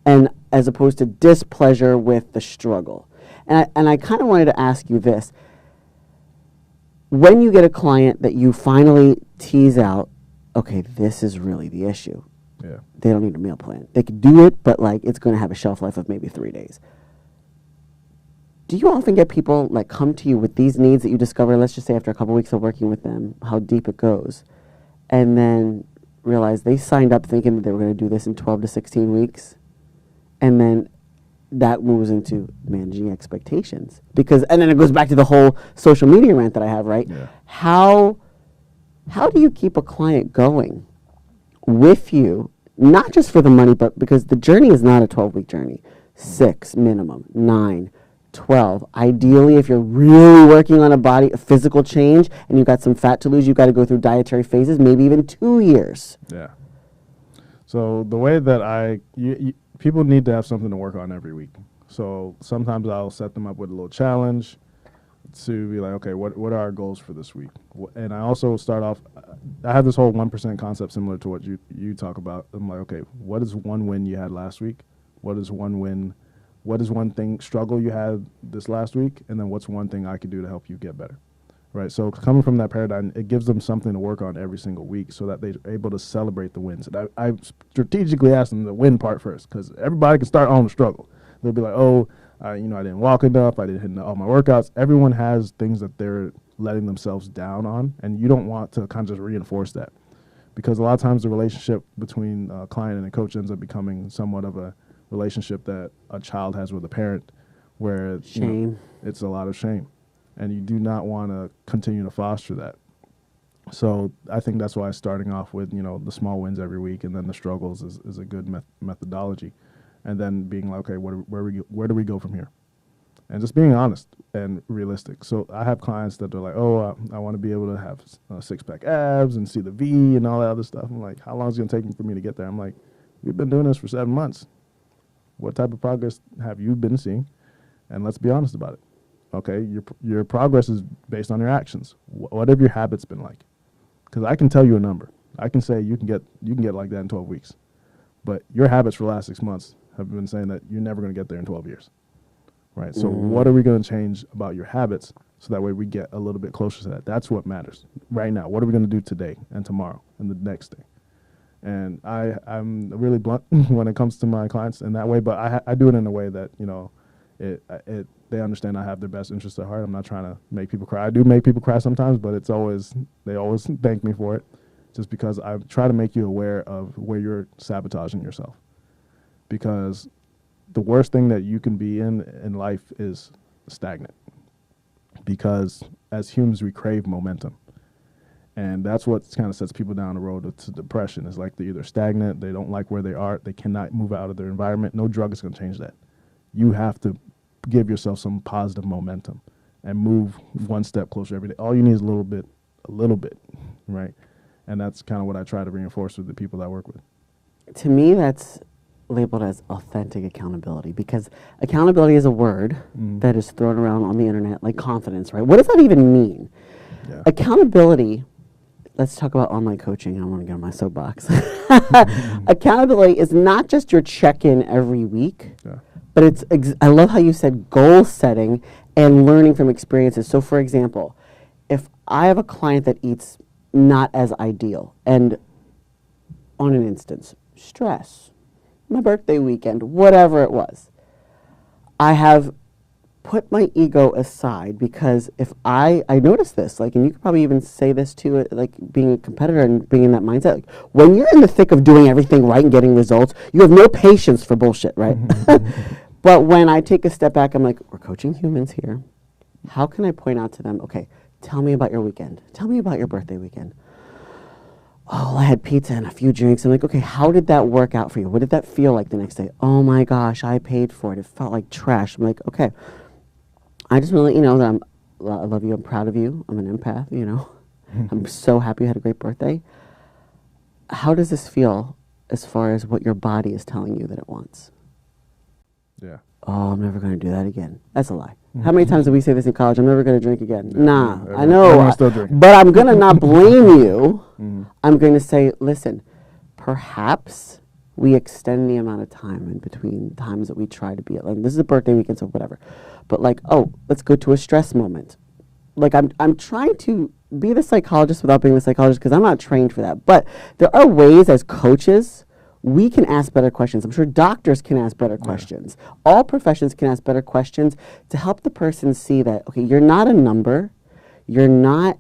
and as opposed to displeasure with the struggle. And I kind of wanted to ask you this. When you get a client that you finally tease out, okay, this is really the issue. Yeah. They don't need a meal plan. They could do it, but like it's going to have a shelf life of maybe 3 days. Do you often get people like come to you with these needs that you discover, let's just say after a couple weeks of working with them, how deep it goes, and then realize they signed up thinking that they were going to do this in 12 to 16 weeks, and then that moves into managing expectations? And then it goes back to the whole social media rant that I have, right? Yeah. How do you keep a client going with you, not just for the money, but because the journey is not a 12-week journey, 6 minimum, 9, 12. Ideally, if you're really working on a physical change, and you've got some fat to lose, you've got to go through dietary phases, maybe even 2 years. Yeah. So the way that people need to have something to work on every week. So sometimes I'll set them up with a little challenge to be like, okay, what are our goals for this week? And I also start off, I have this whole 1% concept similar to what you talk about. I'm like, okay, what is one win you had last week? What is one struggle you had this last week? And then what's one thing I could do to help you get better? Right. So coming from that paradigm, it gives them something to work on every single week so that they're able to celebrate the wins. And I strategically ask them the win part first, because everybody can start on the struggle. They'll be like, oh, I didn't walk enough, I didn't hit all my workouts. Everyone has things that they're letting themselves down on, and you don't want to kind of just reinforce that, because a lot of times the relationship between a client and a coach ends up becoming somewhat of a relationship that a child has with a parent, where it's a lot of shame, and you do not want to continue to foster that. So I think that's why starting off with the small wins every week, and then the struggles is a good methodology. And then being like, okay, where do we go from here? And just being honest and realistic. So I have clients that are like, oh, I want to be able to have 6-pack abs and see the V and all that other stuff. I'm like, how long is it going to take for me to get there? I'm like, we've been doing this for 7 months. What type of progress have you been seeing? And let's be honest about it. Okay, your progress is based on your actions. What have your habits been like? Because I can tell you a number. I can say you can get like that in 12 weeks. But your habits for the last 6 months have been saying that you're never going to get there in 12 years, right? So what are we going to change about your habits so that way we get a little bit closer to that? That's what matters right now. What are we going to do today and tomorrow and the next day? And I'm really blunt when it comes to my clients in that way, but I do it in a way that, they understand I have their best interests at heart. I'm not trying to make people cry. I do make people cry sometimes, but they always thank me for it, just because I try to make you aware of where you're sabotaging yourself. Because the worst thing that you can be in life is stagnant. Because as humans, we crave momentum. And that's what kind of sets people down the road to depression. It's like they're either stagnant, they don't like where they are, they cannot move out of their environment. No drug is going to change that. You have to give yourself some positive momentum and move one step closer every day. All you need is a little bit, right? And that's kind of what I try to reinforce with the people that I work with. To me, that's labeled as authentic accountability, because accountability is a word that is thrown around on the internet like confidence, right? What does that even mean? Yeah. Accountability, let's talk about online coaching. I want to get on my soapbox. Accountability is not just your check-in every week, but it's, I love how you said goal setting and learning from experiences. So for example, if I have a client that eats not as ideal. And on an instance, stress, my birthday weekend, whatever it was, I have put my ego aside because if I notice this, like, and you could probably even say this too, like being a competitor and being in that mindset, like when you're in the thick of doing everything right and getting results, you have no patience for bullshit, right? But when I take a step back, I'm like, we're coaching humans here. How can I point out to them, okay, tell me about your weekend. Tell me about your birthday weekend. Oh, I had pizza and a few drinks. I'm like, okay, how did that work out for you? What did that feel like the next day? Oh my gosh, I paid for it. It felt like trash. I'm like, okay, I just want to let you know that I love you. I'm proud of you. I'm an empath, you know. I'm so happy you had a great birthday. How does this feel as far as what your body is telling you that it wants? Yeah. Oh, I'm never going to do that again. That's a lie. How many times did we say this in college? I'm never going to drink again. Yeah, nah, yeah, I know. everyone's still drinking. But I'm going to not blame you. I'm going to say, listen, perhaps we extend the amount of time in between times that we try to be at. Like, this is a birthday weekend, so whatever. But like, oh, let's go to a stress moment. Like, I'm trying to be the psychologist without being the psychologist because I'm not trained for that. But there are ways as coaches we can ask better questions. I'm sure doctors can ask better questions. All professions can ask better questions to help the person see that, okay, you're not a number, you're not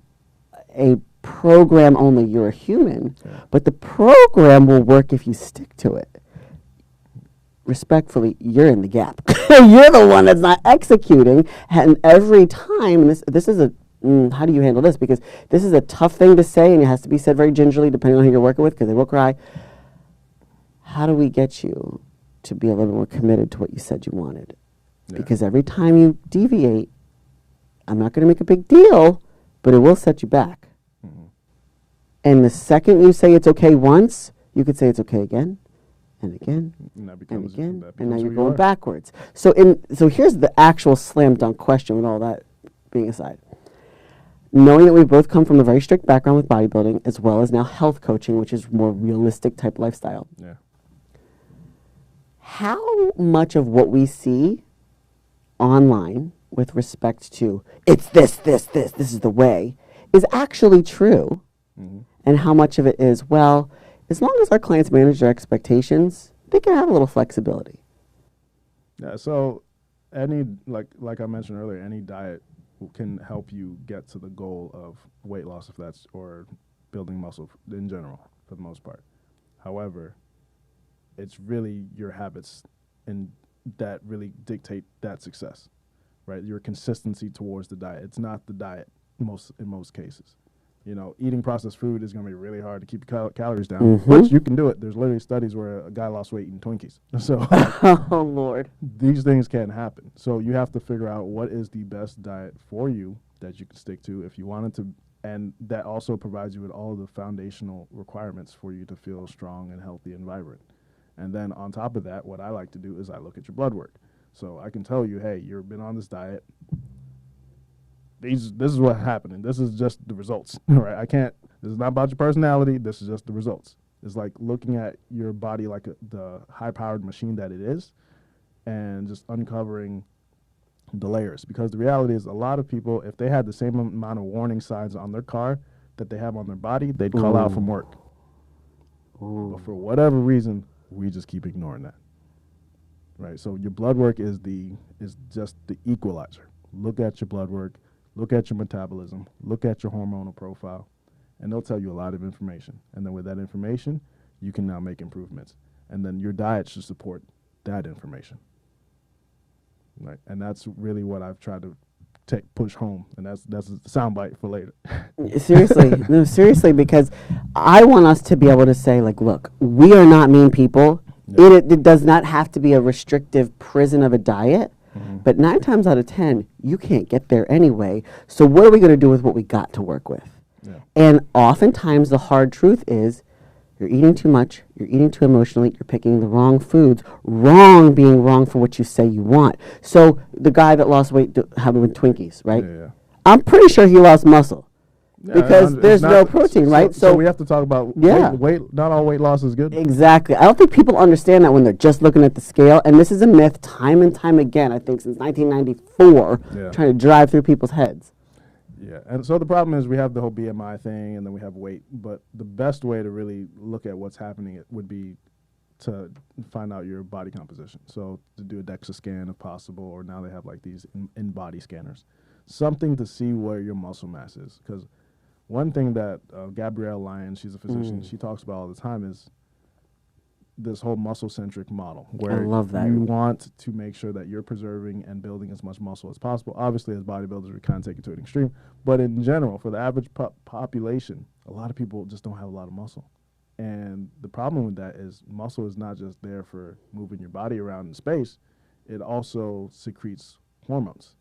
a program only, you're a human, but the program will work if you stick to it. Respectfully, you're in the gap. You're the one that's not executing, and every time, and this is a, how do you handle this? Because this is a tough thing to say, and it has to be said very gingerly, depending on who you're working with, because they will cry. How do we get you to be a little more committed to what you said you wanted? Yeah. Because every time you deviate, I'm not going to make a big deal, but it will set you back. And the second you say it's okay once, you could say it's okay again, and again, and again, and now you're going backwards. So here's the actual slam dunk question with all that being aside. Knowing that we both come from a very strict background with bodybuilding, as well as now health coaching, which is more realistic type lifestyle. Yeah. How much of what we see online with respect to it's this is the way is actually true, and how much of it is, well, as long as our clients manage their expectations, they can have a little flexibility. Yeah, so any, like I mentioned earlier, any diet can help you get to the goal of weight loss, if that's, or building muscle in general, for the most part. However, it's really your habits and that really dictate that success, right? Your consistency towards the diet. It's not the diet in most cases. You know, eating processed food is going to be really hard to keep calories down, but you can do it. There's literally studies where a guy lost weight eating Twinkies. So, oh Lord, these things can happen. So you have to figure out what is the best diet for you that you can stick to if you wanted to, and that also provides you with all of the foundational requirements for you to feel strong and healthy and vibrant. And then on top of that, what I like to do is I look at your blood work. So I can tell you, hey, you've been on this diet. This is what's happening. This is just the results, right? This is not about your personality. This is just the results. It's like looking at your body like the high-powered machine that it is, and just uncovering the layers. Because the reality is a lot of people, if they had the same amount of warning signs on their car that they have on their body, they'd call out from work. But for whatever reason, we just keep ignoring that, right? So your blood work is just the equalizer. Look at your blood work, look at your metabolism, look at your hormonal profile, and they'll tell you a lot of information. And then with that information, you can now make improvements. And then your diet should support that information, right? And that's really what I've tried to push home, and that's a soundbite for later. Seriously, because I want us to be able to say, like, look, we are not mean people. No. It does not have to be a restrictive prison of a diet, but 9 times out of 10, you can't get there anyway. So what are we going to do with what we got to work with? Yeah. And oftentimes the hard truth is you're eating too much, you're eating too emotionally, you're picking the wrong foods, wrong being wrong for what you say you want. So the guy that lost weight having with Twinkies, right? Yeah. I'm pretty sure he lost muscle because there's no protein, right? So we have to talk about weight. Not all weight loss is good. Exactly. I don't think people understand that when they're just looking at the scale. And this is a myth time and time again, I think, since 1994, trying to drive through people's heads. Yeah, and so the problem is we have the whole BMI thing, and then we have weight. But the best way to really look at what's happening it would be to find out your body composition. So to do a DEXA scan if possible, or now they have like these in-body scanners, something to see where your muscle mass is. Because one thing that Gabrielle Lyons, she's a physician, she talks about all the time is this whole muscle-centric model where I love that. you want to make sure that you're preserving and building as much muscle as possible. Obviously, as bodybuilders, we kind of take it to an extreme. But in general, for the average population, a lot of people just don't have a lot of muscle. And the problem with that is muscle is not just there for moving your body around in space. It also secretes hormones,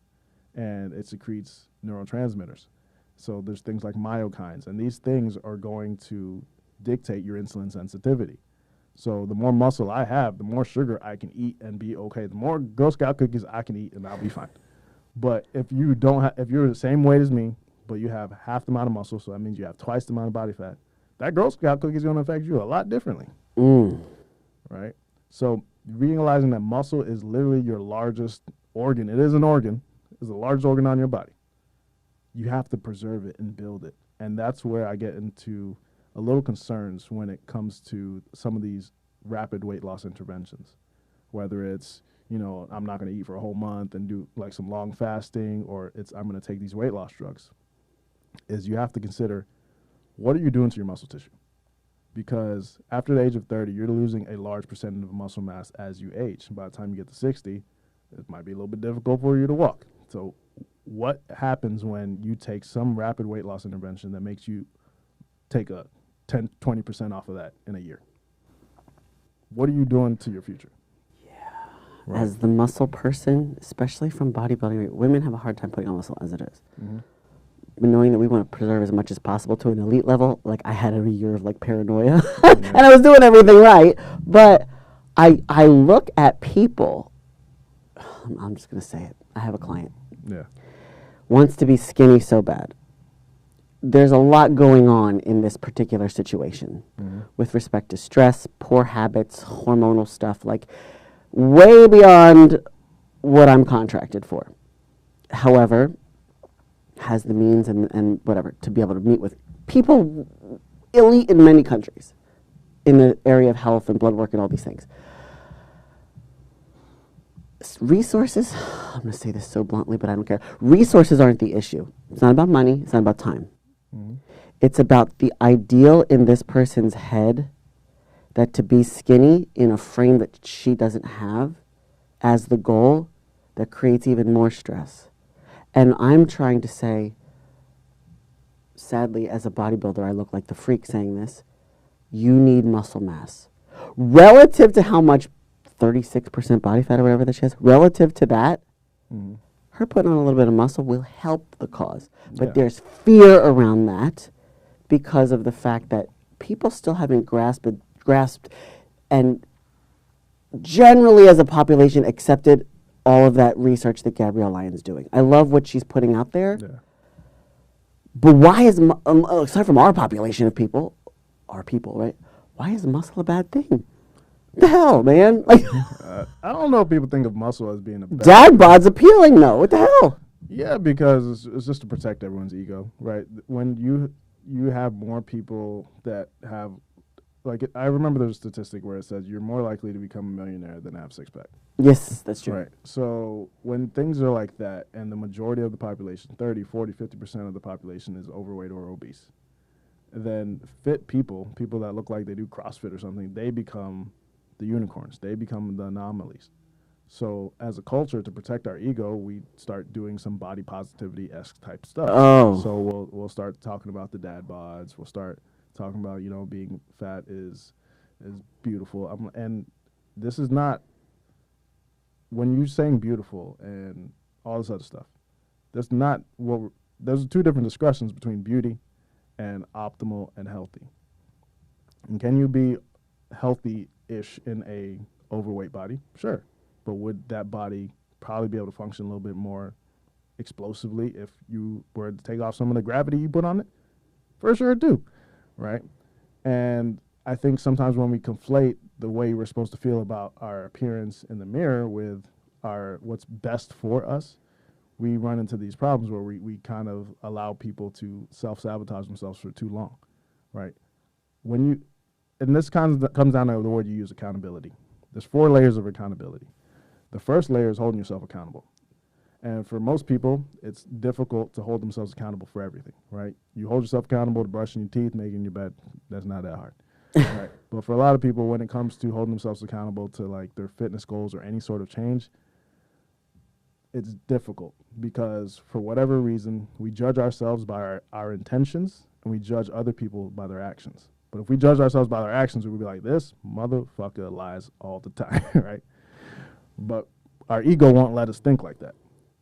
and it secretes neurotransmitters. So there's things like myokines, and these things are going to dictate your insulin sensitivity. So the more muscle I have, the more sugar I can eat and be okay. The more Girl Scout cookies I can eat, and I'll be fine. But if you don't, if you're the same weight as me, but you have half the amount of muscle, so that means you have twice the amount of body fat, that Girl Scout cookie is going to affect you a lot differently. Right? So realizing that muscle is literally your largest organ. It is an organ. It's the largest organ on your body. You have to preserve it and build it. And that's where I get into a little concerns when it comes to some of these rapid weight loss interventions, whether it's, you know, I'm not going to eat for a whole month and do like some long fasting, or it's I'm going to take these weight loss drugs, is you have to consider what are you doing to your muscle tissue? Because after the age of 30, you're losing a large percentage of muscle mass as you age. By the time you get to 60, it might be a little bit difficult for you to walk. So what happens when you take some rapid weight loss intervention that makes you take a 10, 20% off of that in a year? What are you doing to your future? Yeah. Right. As the muscle person, especially from bodybuilding, women have a hard time putting on muscle as it is. But knowing that we want to preserve as much as possible to an elite level, like I had every year of like paranoia, and I was doing everything right. But I look at people, I'm just going to say it. I have a client. Yeah. Wants to be skinny so bad. There's a lot going on in this particular situation with respect to stress, poor habits, hormonal stuff, like way beyond what I'm contracted for. However, has the means and whatever to be able to meet with people elite in many countries in the area of health and blood work and all these things. Resources, I'm going to say this so bluntly, but I don't care. Resources aren't the issue. It's not about money. It's not about time. It's about the ideal in this person's head that to be skinny in a frame that she doesn't have as the goal, that creates even more stress. And I'm trying to say, sadly, as a bodybuilder, I look like the freak saying this, you need muscle mass. Relative to how much 36% body fat or whatever that she has, relative to that, her putting on a little bit of muscle will help the cause. But there's fear around that because of the fact that people still haven't grasped and generally as a population accepted all of that research that Gabrielle Lyons doing. I love what she's putting out there. But why is, aside from our population of people, our people, right? Why is muscle a bad thing? What the hell, man? Like, I don't know if people think of muscle as being a bad dad bod's appealing, though. What the hell? Yeah, because it's just to protect everyone's ego, right? When you have more people that have, like, I remember there's a statistic where it says you're more likely to become a millionaire than have six-pack. Yes, that's true. Right. So when things are like that, and the majority of the population, 30, 40, 50% of the population is overweight or obese, then fit people that look like they do CrossFit or something, they become the unicorns. They become the anomalies. So as a culture, to protect our ego, we start doing some body positivity-esque type stuff. So we'll start talking about the dad bods. We'll start talking about, you know, being fat is beautiful. And this is not, when you're saying beautiful and all this other stuff, that's not what there's two different discussions between beauty and optimal and healthy. And can you be healthy-ish in a overweight body? Sure. But would that body probably be able to function a little bit more explosively if you were to take off some of the gravity you put on it? For sure do, right? And I think sometimes when we conflate the way we're supposed to feel about our appearance in the mirror with our what's best for us, we run into these problems where we kind of allow people to self-sabotage themselves for too long, right? And this comes down to the word you use, accountability. There's 4 layers of accountability. The first layer is holding yourself accountable. And for most people, it's difficult to hold themselves accountable for everything, right? You hold yourself accountable to brushing your teeth, making your bed. That's not that hard, right? But for a lot of people, when it comes to holding themselves accountable to like their fitness goals or any sort of change, it's difficult because for whatever reason, we judge ourselves by our intentions and we judge other people by their actions. But if we judge ourselves by our actions, we would be like, this motherfucker lies all the time, right? But our ego won't let us think like that.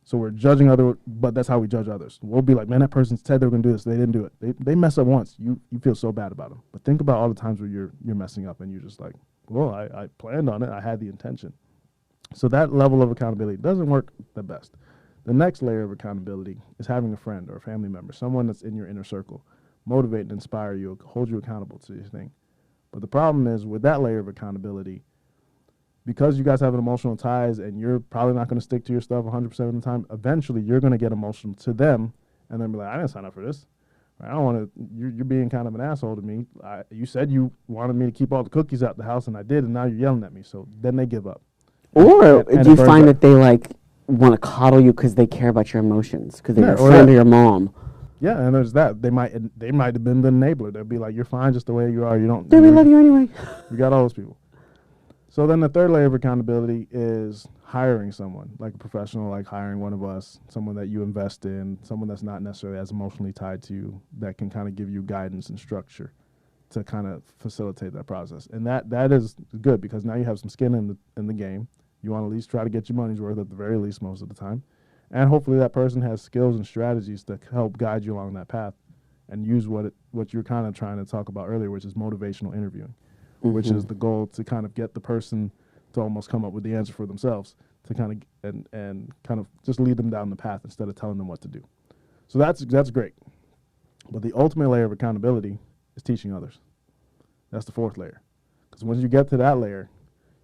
So we're judging but that's how we judge others. We'll be like, man, that person said they were going to do this. They didn't do it. They mess up once. You feel so bad about them. But think about all the times where you're messing up and you're just like, well, I planned on it. I had the intention. So that level of accountability doesn't work the best. The next layer of accountability is having a friend or a family member, someone that's in your inner circle, motivate and inspire you, hold you accountable to your thing. But the problem is with that layer of accountability, because you guys have an emotional ties and you're probably not going to stick to your stuff 100% of the time, eventually you're going to get emotional to them and then be like, I didn't sign up for this. I don't want to, you're being kind of an asshole to me. You said you wanted me to keep all the cookies out the house and I did, and now you're yelling at me. So then they give up. Or do you find that they like want to coddle you because they care about your emotions, because they're your friend or your mom? Yeah, and there's that. They might have been the enabler. They'll be like, you're fine just the way you are. You don't. We love you anyway. You got all those people. So then the third layer of accountability is hiring someone, like a professional, like hiring one of us, someone that you invest in, someone that's not necessarily as emotionally tied to you, that can kind of give you guidance and structure to kind of facilitate that process. And that is good because now you have some skin in the game. You want to at least try to get your money's worth at the very least most of the time. And hopefully that person has skills and strategies to help guide you along that path and use what you're kind of trying to talk about earlier, which is motivational interviewing. Mm-hmm. Which is the goal to kind of get the person to almost come up with the answer for themselves, to kind of and kind of just lead them down the path instead of telling them what to do. So that's great. But the ultimate layer of accountability is teaching others. That's the fourth layer. Because once you get to that layer,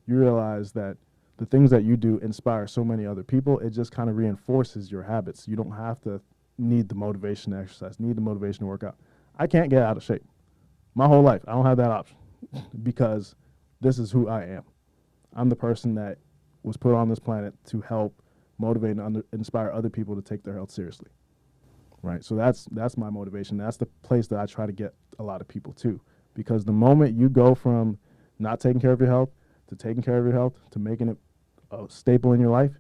you realize that the things that you do inspire so many other people. It just kind of reinforces your habits. You don't have to need the motivation to exercise, need the motivation to work out. I can't get out of shape. My whole life, I don't have that option. Because this is who I am. I'm the person that was put on this planet to help motivate and inspire other people to take their health seriously. Right? So that's my motivation. That's the place that I try to get a lot of people to. Because the moment you go from not taking care of your health to taking care of your health to making it a staple in your life,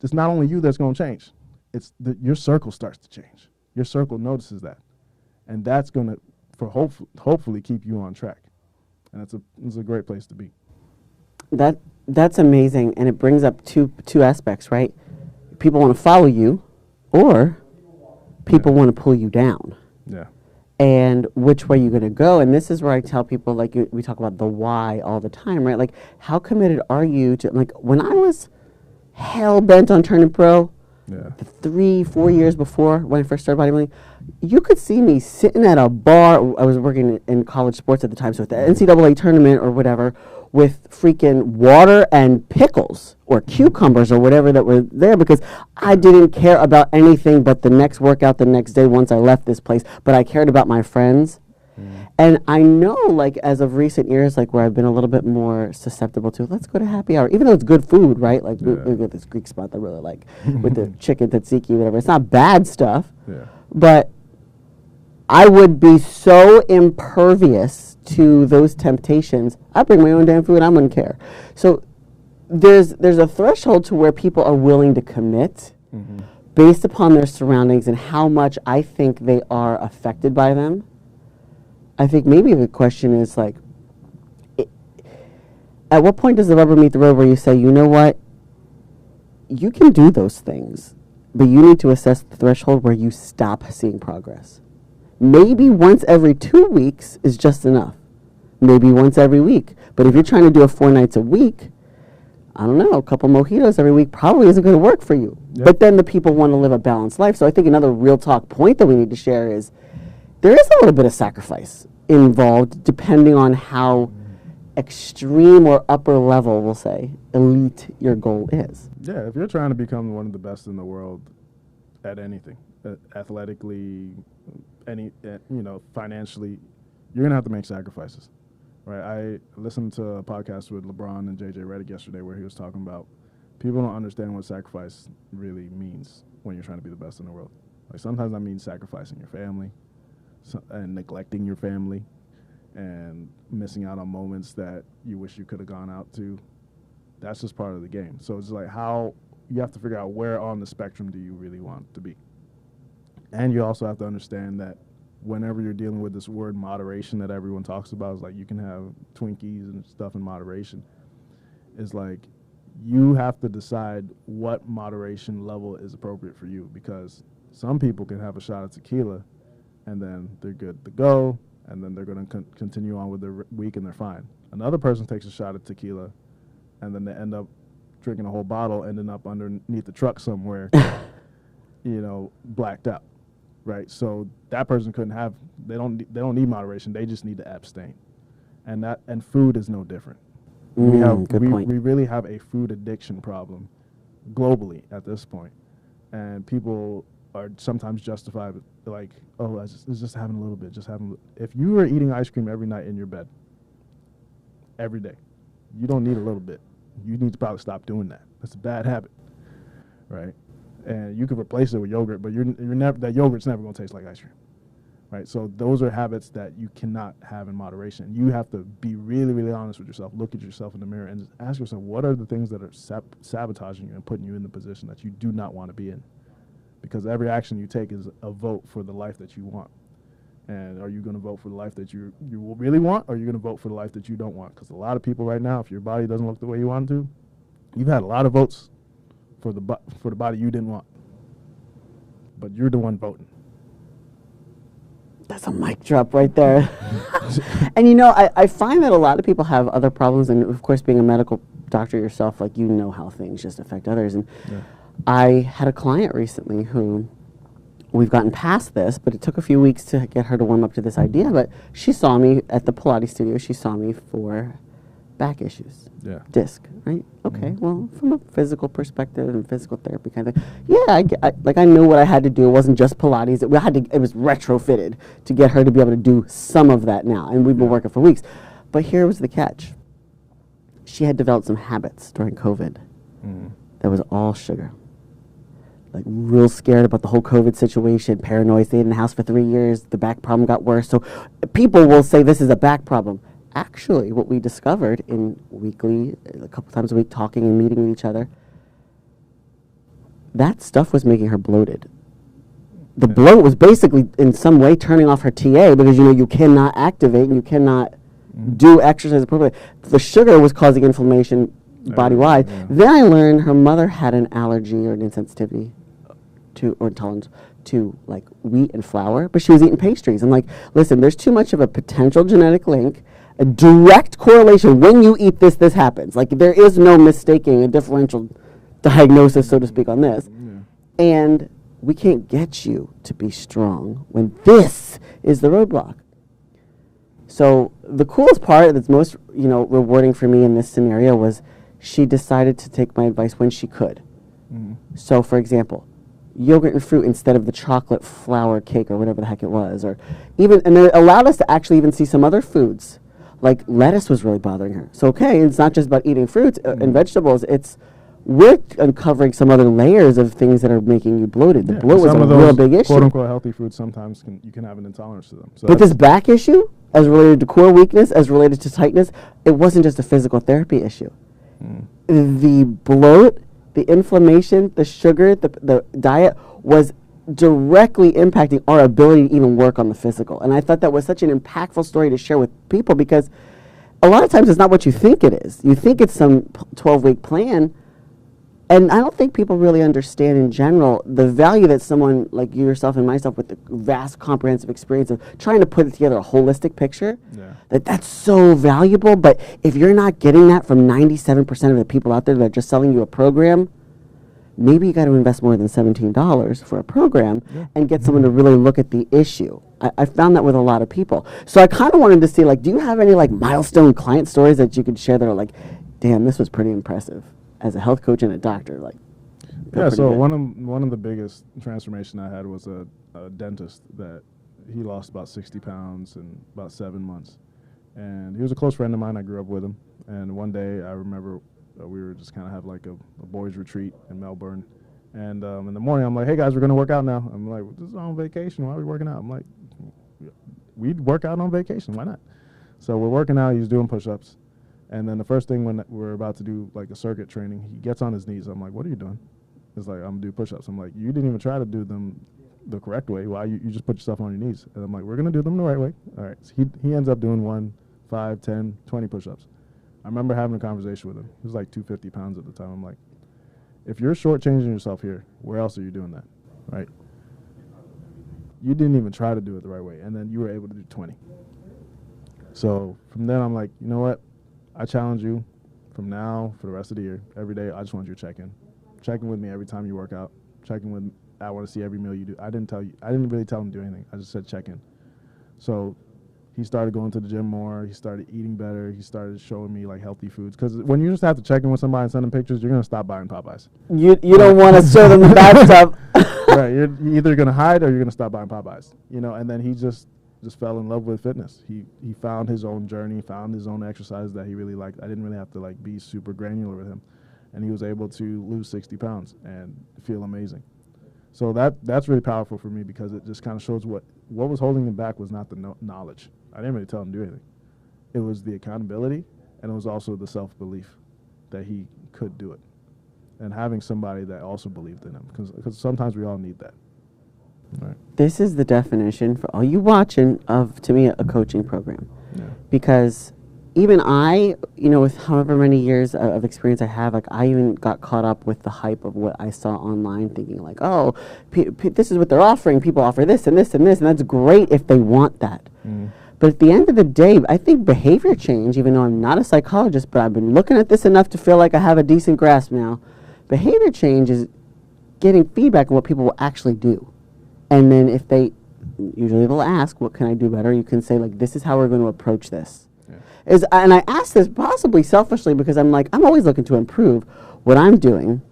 it's not only you that's going to change. It's your circle starts to change. Your circle notices that. And that's going to hopefully keep you on track, and it's a great place to be. That's amazing, and it brings up two aspects, right? People want to follow you, or people want to pull you down. Yeah. And which way you're going to go? And this is where I tell people, like we talk about the why all the time, right? Like, how committed are you to? Like, when I was hell bent on turning pro, 3-4 years before when I first started bodybuilding, you could see me sitting at a bar. I was working in college sports at the time, so at the NCAA tournament or whatever, with freaking water and pickles or cucumbers or whatever that were there, because I didn't care about anything but the next workout the next day once I left this place, but I cared about my friends. And I know, like, as of recent years, like, where I've been a little bit more susceptible to, let's go to happy hour, even though it's good food, right? Like, we got this Greek spot that I really like with the chicken tzatziki, whatever. It's not bad stuff, but I would be so impervious to those temptations. I bring my own damn food. I wouldn't care. So there's a threshold to where people are willing to commit based upon their surroundings and how much I think they are affected by them. I think maybe the question is, like, at what point does the rubber meet the road where you say, you know what, you can do those things, but you need to assess the threshold where you stop seeing progress. Maybe once every 2 weeks is just enough. Maybe once every week. But if you're trying to do it 4 nights a week, I don't know, a couple mojitos every week probably isn't going to work for you. But then the people want to live a balanced life. So I think another real talk point that we need to share is there is a little bit of sacrifice involved depending on how extreme or upper level, we'll say, elite your goal is. Yeah, if you're trying to become one of the best in the world at anything, athletically, financially, you're gonna have to make sacrifices, right? I listened to a podcast with LeBron and JJ Redick yesterday where he was talking about people don't understand what sacrifice really means when you're trying to be the best in the world. Like sometimes that means sacrificing your family and neglecting your family and missing out on moments that you wish you could have gone out to. That's just part of the game. So it's like how you have to figure out where on the spectrum do you really want to be. And you also have to understand that whenever you're dealing with this word moderation that everyone talks about, is like you can have Twinkies and stuff in moderation. Is like you have to decide what moderation level is appropriate for you, because some people can have a shot of tequila and then they're good to go, and then they're going to continue on with their week and they're fine. Another person takes a shot of tequila and then they end up drinking a whole bottle, ending up underneath the truck somewhere, blacked out, right? So that person they don't need moderation. They just need to abstain. And food is no different. We really have a food addiction problem globally at this point. And people are sometimes justified like, oh, it's just having a little bit, if you were eating ice cream every night in your bed, every day, you don't need a little bit. You need to probably stop doing that. That's a bad habit, right? And you could replace it with yogurt, but that yogurt's never going to taste like ice cream, right? So those are habits that you cannot have in moderation. You have to be really, really honest with yourself, look at yourself in the mirror, and just ask yourself, what are the things that are sabotaging you and putting you in the position that you do not want to be in? Because every action you take is a vote for the life that you want. And are you going to vote for the life that you really want, or are you going to vote for the life that you don't want? Because a lot of people right now, if your body doesn't look the way you want it to, you've had a lot of votes for the body you didn't want. But you're the one voting. That's a mic drop right there. And I find that a lot of people have other problems, and of course being a medical doctor yourself, like how things just affect others. And yeah. I had a client recently who we've gotten past this, but it took a few weeks to get her to warm up to this idea. But she saw me at the Pilates studio. She saw me for back issues, disc, right? Okay, well, from a physical perspective and physical therapy kind of thing, I knew what I had to do. It wasn't just Pilates. It was retrofitted to get her to be able to do some of that now, and we've been working for weeks. But here was the catch. She had developed some habits during COVID that was all sugar. Like real scared about the whole COVID situation, paranoid, stayed in the house for 3 years, the back problem got worse. So people will say this is a back problem. Actually, what we discovered in weekly, a couple times a week, talking and meeting with each other, that stuff was making her bloated. The bloat was basically in some way turning off her TA, because you cannot activate and you cannot do exercise appropriately. The sugar was causing inflammation body-wide. Yeah. Then I learned her mother had an allergy or an insensitivity or intolerance to like wheat and flour, but she was eating pastries. I'm like, listen, there's too much of a potential genetic link, a direct correlation. When you eat this happens. Like there is no mistaking a differential diagnosis, so to speak, on this. Yeah. And we can't get you to be strong when this is the roadblock. So the coolest part that's most, rewarding for me in this scenario was she decided to take my advice when she could. So, for example, yogurt and fruit instead of the chocolate flour cake or whatever the heck it was, and it allowed us to actually even see some other foods. Like lettuce was really bothering her. So, it's not just about eating fruits and vegetables. We're uncovering some other layers of things that are making you bloated. The bloat was a real big issue. Quote unquote healthy foods sometimes you can have an intolerance to them. So but this back issue, as related to core weakness, as related to tightness, it wasn't just a physical therapy issue. The bloat, the inflammation, the sugar, the diet was directly impacting our ability to even work on the physical. And I thought that was such an impactful story to share with people, because a lot of times it's not what you think it is. You think it's some 12-week plan. And I don't think people really understand in general the value that someone like you, yourself, and myself with the vast comprehensive experience of trying to put together a holistic picture, that's so valuable. But if you're not getting that from 97% of the people out there that are just selling you a program, maybe you got to invest more than $17 for a program and get someone to really look at the issue. I found that with a lot of people. So I kind of wanted to see, like, do you have any like milestone client stories that you could share that are like, damn, this was pretty impressive as a health coach and a doctor? Like, yeah. So one of the biggest transformation I had was a dentist that he lost about 60 pounds in about 7 months, and he was a close friend of mine. I grew up with him, and one day I remember we were just kind of have like a boys retreat in Melbourne. And in the morning, I'm like, hey, guys, we're going to work out now. I'm like, this is on vacation. Why are we working out? I'm like, we'd work out on vacation. Why not? So we're working out. He's doing push-ups. And then the first thing when we're about to do, like, a circuit training, he gets on his knees. I'm like, what are you doing? He's like, I'm going to do push-ups. I'm like, you didn't even try to do them the correct way. Why? You just put yourself on your knees. And I'm like, we're going to do them the right way. All right. So he ends up doing 1, 5, 10, 20 push-ups. I remember having a conversation with him. He was like 250 pounds at the time. I'm like, if you're shortchanging yourself here, where else are you doing that, right? You didn't even try to do it the right way, and then you were able to do 20. So from then, I'm like, you know what? I challenge you from now for the rest of the year. Every day, I just want you to check in. Check in with me every time you work out. Check in with me. I want to see every meal you do. I didn't really tell him to do anything. I just said check in. So he started going to the gym more. He started eating better. He started showing me like healthy foods. Because when you just have to check in with somebody and send them pictures, you're going to stop buying Popeyes. You don't want to show them the bad stuff. Right. You're either going to hide or you're going to stop buying Popeyes. You know, and then he just fell in love with fitness. He found his own journey, found his own exercise that he really liked. I didn't really have to like be super granular with him. And he was able to lose 60 pounds and feel amazing. So that's really powerful for me because it just kind of shows what was holding him back was not the knowledge. I didn't really tell him to do anything. It was the accountability, and it was also the self-belief that he could do it. And having somebody that also believed in him, because sometimes we all need that. Right. This is the definition for all you watching of, to me, a coaching program. Yeah. Because even I, with however many years of experience I have, like I even got caught up with the hype of what I saw online, thinking like, oh, this is what they're offering. People offer this and this and this, and that's great if they want that. Mm. But at the end of the day, I think behavior change, even though I'm not a psychologist, but I've been looking at this enough to feel like I have a decent grasp now, behavior change is getting feedback on what people will actually do. And then if usually they'll ask, what can I do better? You can say, like, this is how we're going to approach this. Yeah. And I ask this possibly selfishly because I'm like, I'm always looking to improve what I'm doing.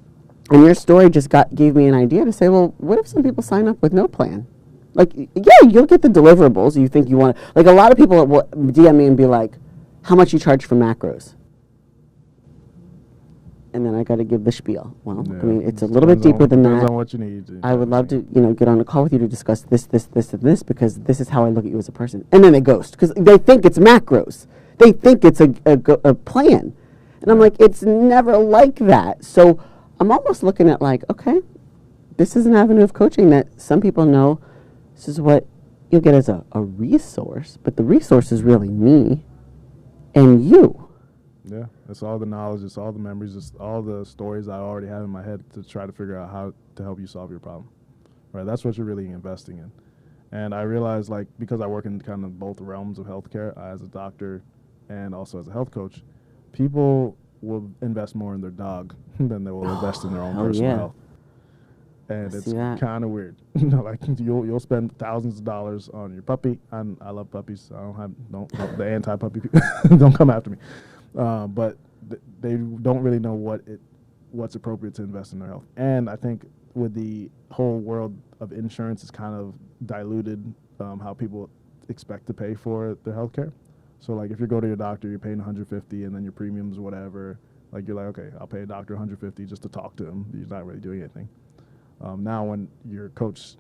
And your story just gave me an idea to say, well, what if some people sign up with no plan? Like, yeah, you'll get the deliverables you think you want. Like, a lot of people will DM me and be like, how much you charge for macros? And then I got to give the spiel. Well, yeah, I mean, it's a little bit deeper than that. Depends on what you need. I would love to, get on a call with you to discuss this, and this, because this is how I look at you as a person. And then they ghost, because they think it's macros. They think it's a plan. And I'm like, it's never like that. So I'm almost looking at like, okay, this is an avenue of coaching that some people know this is what you'll get as a resource, but the resource is really me and you. Yeah, it's all the knowledge, it's all the memories, it's all the stories I already have in my head to try to figure out how to help you solve your problem. Right, that's what you're really investing in. And I realized, like, because I work in kind of both realms of healthcare, as a doctor and also as a health coach, people will invest more in their dog than they will invest in their own personal health. And it's kind of weird. Like you'll spend thousands of dollars on your puppy. I love puppies. I don't the anti-puppy people don't come after me. But they don't really know what's appropriate to invest in their health. And I think with the whole world of insurance, it's kind of diluted how people expect to pay for their health care. So like if you go to your doctor, you're paying $150, and then your premiums whatever. Like you're like, okay, I'll pay a doctor $150 just to talk to him. He's not really doing anything. Now when your coach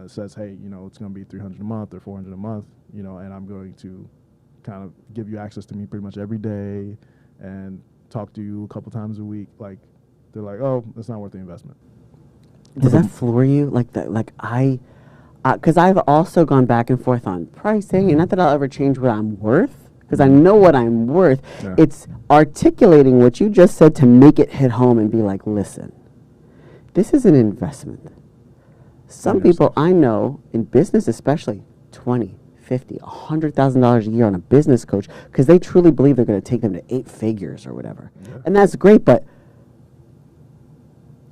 says, hey, it's going to be $300 a month or $400 a month, and I'm going to kind of give you access to me pretty much every day and talk to you a couple times a week, like they're like, oh, it's not worth the investment. Does that floor you? Like that? Like because I've also gone back and forth on pricing, and not that I'll ever change what I'm worth, because I know what I'm worth. Yeah. It's articulating what you just said to make it hit home and be like, listen, this is an investment. Some people I know in business, especially, $20,000, $50,000, $100,000 a year on a business coach because they truly believe they're going to take them to 8 figures or whatever, and that's great. But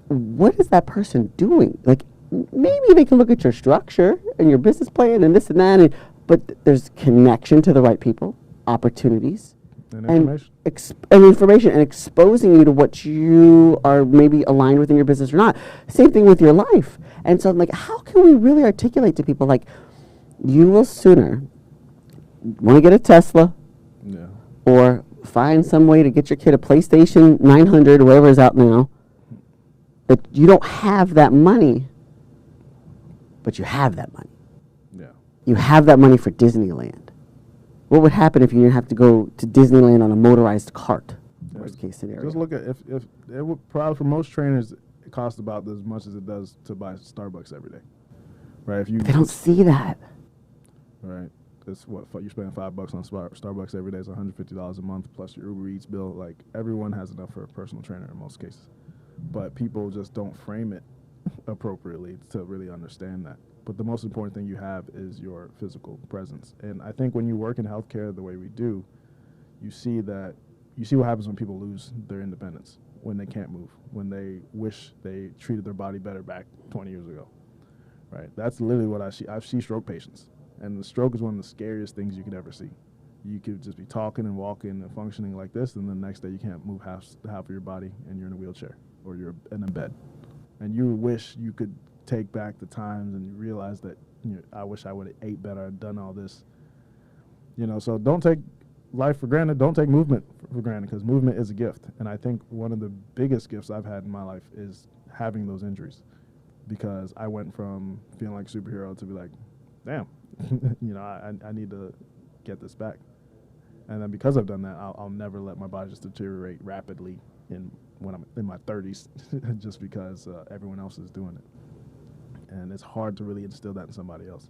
what is that person doing? Like, maybe they can look at your structure and your business plan and this and that, but there's connection to the right people, opportunities, and information. And information, and exposing you to what you are maybe aligned with in your business or not. Same thing with your life. And so I'm like, how can we really articulate to people, like, you will sooner want to get a Tesla, or find some way to get your kid a PlayStation 900 or whatever is out now, that you don't have that money, but you have that money. Yeah. You have that money for Disneyland. What would happen if you didn't have to go to Disneyland on a motorized cart? Worst case scenario. Just look at if it would probably for most trainers it costs about as much as it does to buy Starbucks every day, right? If you they don't see that. Right. It's what you're spending $5 on Starbucks every day is $150 a month plus your Uber Eats bill. Like everyone has enough for a personal trainer in most cases, but people just don't frame it appropriately to really understand that. But the most important thing you have is your physical presence. And I think when you work in healthcare the way we do, you see what happens when people lose their independence, when they can't move, when they wish they treated their body better back 20 years ago, right? That's literally what I see. I see stroke patients, and the stroke is one of the scariest things you could ever see. You could just be talking and walking and functioning like this, and the next day you can't move half of your body, and you're in a wheelchair or you're in a bed. And you wish you could take back the times and you realize that, I wish I would have ate better and done all this. So don't take life for granted. Don't take movement for granted, because movement is a gift. And I think one of the biggest gifts I've had in my life is having those injuries, because I went from feeling like a superhero to be like, damn, I need to get this back. And then because I've done that, I'll never let my body just deteriorate rapidly when I'm in my 30s just because everyone else is doing it. And it's hard to really instill that in somebody else.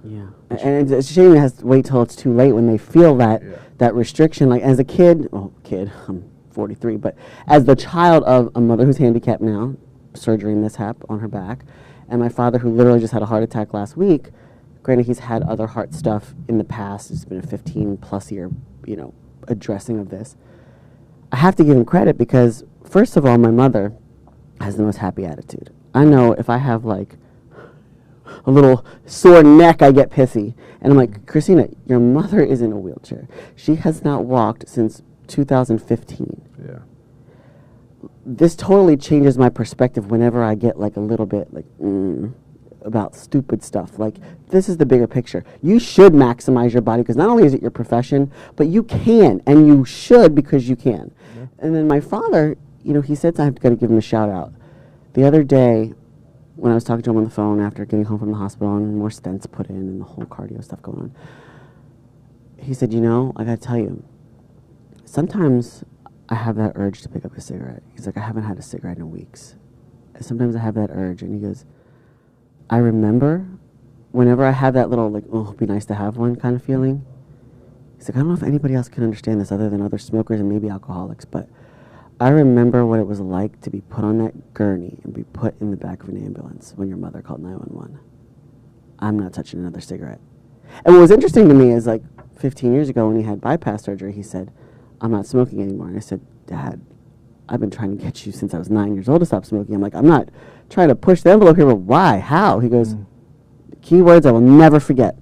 Yeah, and it's a shame it has to wait till it's too late when they feel that restriction. Like as a kid, I'm 43, but as the child of a mother who's handicapped now, surgery mishap on her back, and my father who literally just had a heart attack last week. Granted, he's had other heart stuff in the past. It's been a 15-plus year, addressing of this. I have to give him credit because, first of all, my mother has the most happy attitude. I know if I have like a little sore neck, I get pissy. And I'm like, Christina, your mother is in a wheelchair. She has not walked since 2015. Yeah. This totally changes my perspective whenever I get like a little bit like, about stupid stuff. Like, this is the bigger picture. You should maximize your body because not only is it your profession, but you can, and you should because you can. Yeah. And then my father, he said, I've got to give him a shout out. The other day, when I was talking to him on the phone after getting home from the hospital and more stents put in and the whole cardio stuff going on, he said, I got to tell you, sometimes I have that urge to pick up a cigarette. He's like, I haven't had a cigarette in weeks. And sometimes I have that urge. And he goes, I remember whenever I have that little, like, oh, it'd be nice to have one kind of feeling. He's like, I don't know if anybody else can understand this other than other smokers and maybe alcoholics, but I remember what it was like to be put on that gurney and be put in the back of an ambulance when your mother called 911. I'm not touching another cigarette. And what was interesting to me is, like, 15 years ago when he had bypass surgery, he said, I'm not smoking anymore. And I said, Dad, I've been trying to get you since I was 9 years old to stop smoking. I'm like, I'm not trying to push the envelope here, but why? How? He goes, key words I will never forget.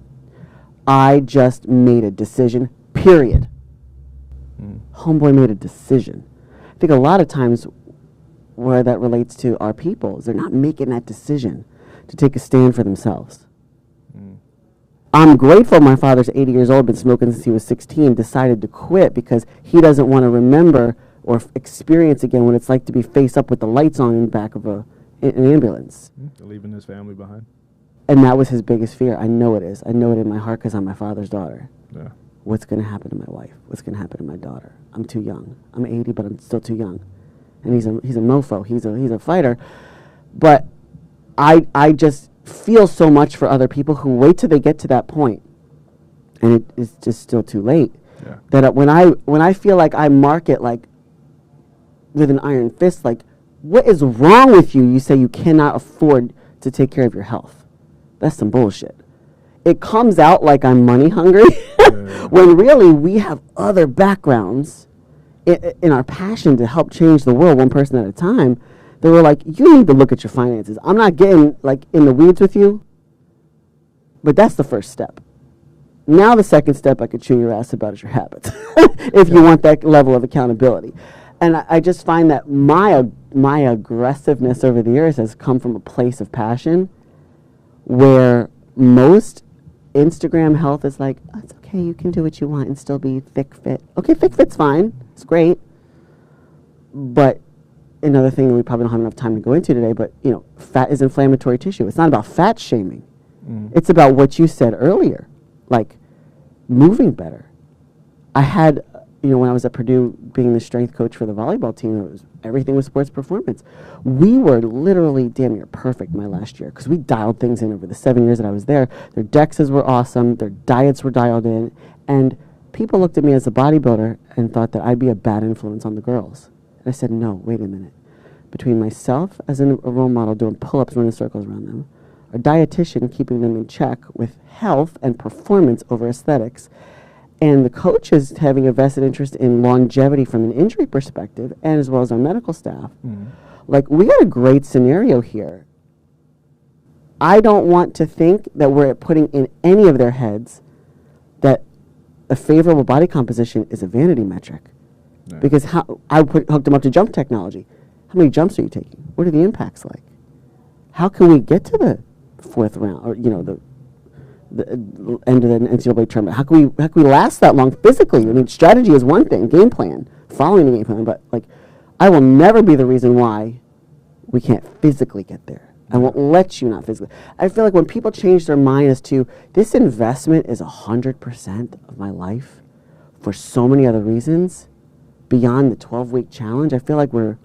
I just made a decision, period. Homeboy made a decision. I think a lot of times where that relates to our people is they're not making that decision to take a stand for themselves. I'm grateful my father's 80 years old, been smoking since he was 16, decided to quit because he doesn't want to remember or experience again what it's like to be face up with the lights on in the back of an ambulance. Leaving his family behind. And that was his biggest fear. I know it is. I know it in my heart because I'm my father's daughter. Yeah. What's going to happen to my wife? What's going to happen to my daughter? I'm too young. I'm 80, but I'm still too young. And he's a mofo. He's a fighter. But I just feel so much for other people who wait till they get to that point, and it is just still too late. Yeah. That when I feel like I mark it like with an iron fist, like, what is wrong with you? You say you cannot afford to take care of your health. That's some bullshit. It comes out like I'm money hungry when really we have other backgrounds in our passion to help change the world one person at a time They were like, you need to look at your finances. I'm not getting like in the weeds with you, but that's the first step. Now the second step I could chew your ass about is your habits, if you want that level of accountability. And I just find that my aggressiveness over the years has come from a place of passion, where most Instagram health is like, oh, it's okay, you can do what you want and still be thick fit. Okay, thick fit's fine, it's great. But another thing we probably don't have enough time to go into today, but you know, fat is inflammatory tissue. It's not about fat shaming. It's about what you said earlier, like moving better. I had, you know, when I was at Purdue being the strength coach for the volleyball team, everything was sports performance. We were literally damn near perfect my last year because we dialed things in over the 7 years that I was there. Their DEXAs were awesome. Their diets were dialed in. And people looked at me as a bodybuilder and thought that I'd be a bad influence on the girls. And I said, no, wait a minute. Between myself as a role model doing pull-ups, running circles around them, a dietitian keeping them in check with health and performance over aesthetics, and the coaches having a vested interest in longevity from an injury perspective, and as well as our medical staff. Like, we got a great scenario here. I don't want to think that we're putting in any of their heads that a favorable body composition is a vanity metric. No. Because hooked them up to jump technology. How many jumps are you taking? What are the impacts like? How can we get to the fourth round, or you know, the end of the NCAA tournament? How can we last that long physically? I mean, strategy is one thing, game plan, following the game plan, but like, I will never be the reason why we can't physically get there. I won't let you not physically. I feel like when people change their mind as to this investment is 100% of my life for so many other reasons beyond the 12-week challenge, I feel like we're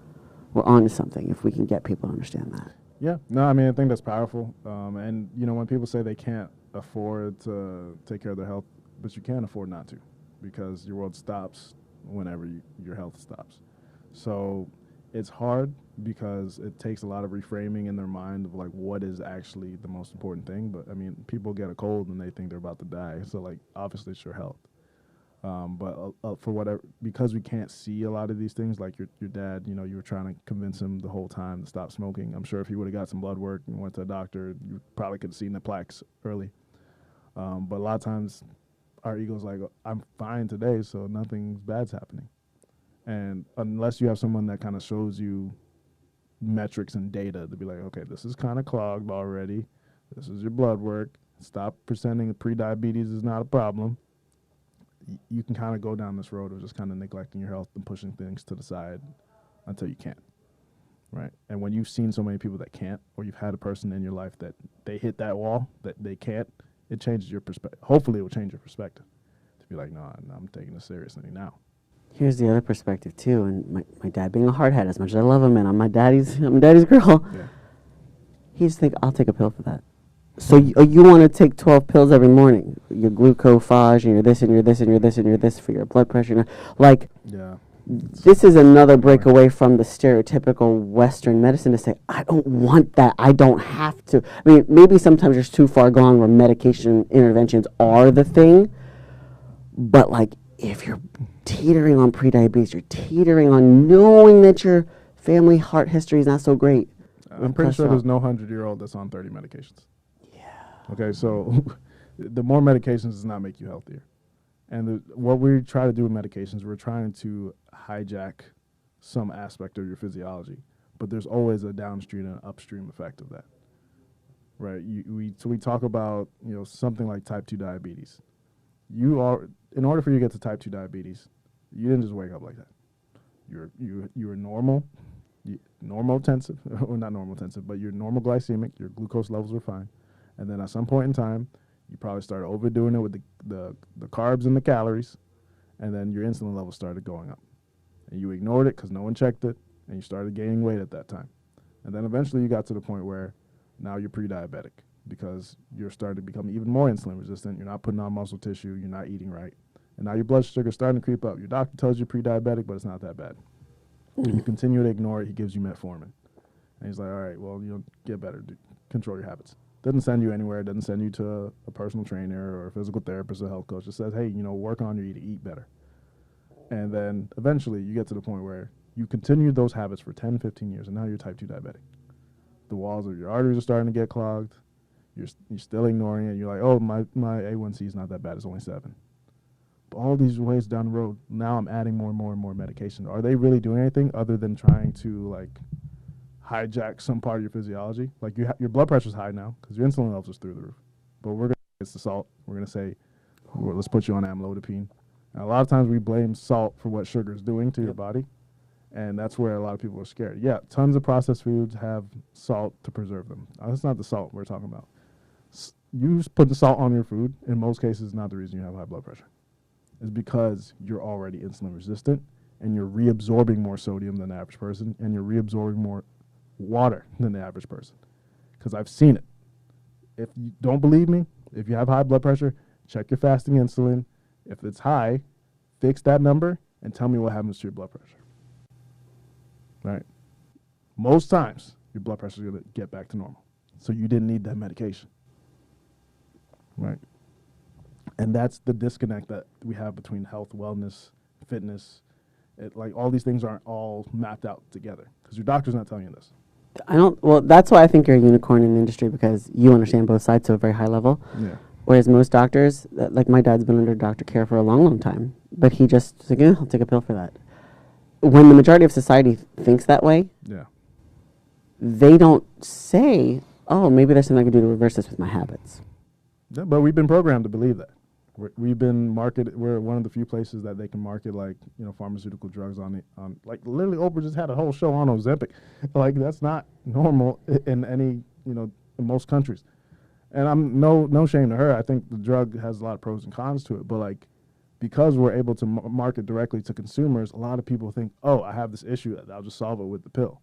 on to something if we can get people to understand that. Yeah, no, I mean, I think that's powerful. And, you know, when people say they can't afford to take care of their health, but you can't afford not to, because your world stops whenever your health stops. So it's hard because it takes a lot of reframing in their mind of, like, what is actually the most important thing. But, I mean, people get a cold and they think they're about to die. So, like, obviously it's your health. But for whatever, because we can't see a lot of these things, like your dad, you know, you were trying to convince him the whole time to stop smoking. I'm sure if he would have got some blood work and went to a doctor, you probably could have seen the plaques early. But a lot of times our ego's like, I'm fine today, so nothing bad's happening. And unless you have someone that kind of shows you metrics and data to be like, okay, this is kind of clogged already. This is your blood work. Stop pretending that pre-diabetes is not a problem. You can kind of go down this road of just kind of neglecting your health and pushing things to the side until you can't, right? And when you've seen so many people that can't, or you've had a person in your life that they hit that wall, that they can't, it changes your perspective. Hopefully it will change your perspective to be like, no, I'm taking this seriously now. Here's the other perspective too, and my dad being a hardhead, as much as I love him, and I'm daddy's girl, Yeah. He just think, I'll take a pill for that. So you want to take 12 pills every morning, your glucophage, and you're this, and you're this, and you're this, and you're this for your blood pressure. Like, yeah, this is another break away from the stereotypical Western medicine to say, I don't want that. I don't have to. I mean, maybe sometimes it's too far gone where medication interventions are the thing. But, like, if you're teetering on prediabetes, you're teetering on knowing that your family heart history is not so great. I'm pretty sure there's no 100-year-old that's on 30 medications. Okay, so the more medications does not make you healthier. And what we try to do with medications, we're trying to hijack some aspect of your physiology. But there's always a downstream and upstream effect of that. Right? So we talk about, you know, something like type 2 diabetes. In order for you to get to type 2 diabetes, you didn't just wake up like that. You were normal intensive, or not normal intensive, but you're normal glycemic, your glucose levels were fine. And then at some point in time, you probably started overdoing it with the carbs and the calories, and then your insulin levels started going up. And you ignored it because no one checked it, and you started gaining weight at that time. And then eventually you got to the point where now you're pre-diabetic because you're starting to become even more insulin resistant. You're not putting on muscle tissue. You're not eating right. And now your blood sugar's starting to creep up. Your doctor tells you pre-diabetic, but it's not that bad. You continue to ignore it. He gives you metformin. And he's like, all right, well, get better. Control your habits. Doesn't send you anywhere. Doesn't send you to a personal trainer or a physical therapist or health coach. Just says, hey, work on your eat better. And then eventually you get to the point where You continue those habits for 10, 15 years, and now you're type 2 diabetic. The walls of your arteries are starting to get clogged. You're still ignoring it. You're like, oh, my A1C is not that bad. It's only 7. But all these ways down the road, now I'm adding more and more and more medication. Are they really doing anything other than trying to, like, hijack some part of your physiology? Like, your blood pressure's high now because your insulin levels is through the roof. But we're going to it's the salt. We're going to say, well, let's put you on amlodipine. Now, a lot of times we blame salt for what sugar is doing to your body, and that's where a lot of people are scared. Yeah, tons of processed foods have salt to preserve them. That's not the salt we're talking about. You put the salt on your food, in most cases, not the reason you have high blood pressure. It's because you're already insulin resistant, and you're reabsorbing more sodium than the average person, and you're reabsorbing more water than the average person. Because I've seen it. If you don't believe me, if you have high blood pressure, check your fasting insulin. If it's high, fix that number and tell me what happens to your blood pressure. Right? Most times, your blood pressure is going to get back to normal. So you didn't need that medication. Right? And that's the disconnect that we have between health, wellness, fitness. Like, all these things aren't all mapped out together because your doctor's not telling you this. Well, that's why I think you're a unicorn in the industry, because you understand both sides to a very high level. Yeah. Whereas most doctors, like my dad's been under doctor care for a long, long time, but he just, like, I'll take a pill for that. When the majority of society thinks that way, Yeah. they don't say, oh, maybe there's something I can do to reverse this with my habits. Yeah, but we've been programmed to believe that. We've been marketed. We're one of the few places that they can market, like, pharmaceutical drugs on like, literally Oprah just had a whole show on Ozempic. Like, that's not normal in any, in most countries. And I'm no shame to her. I think the drug has a lot of pros and cons to it. But, like, because we're able to market directly to consumers, a lot of people think, oh, I have this issue, I'll just solve it with the pill.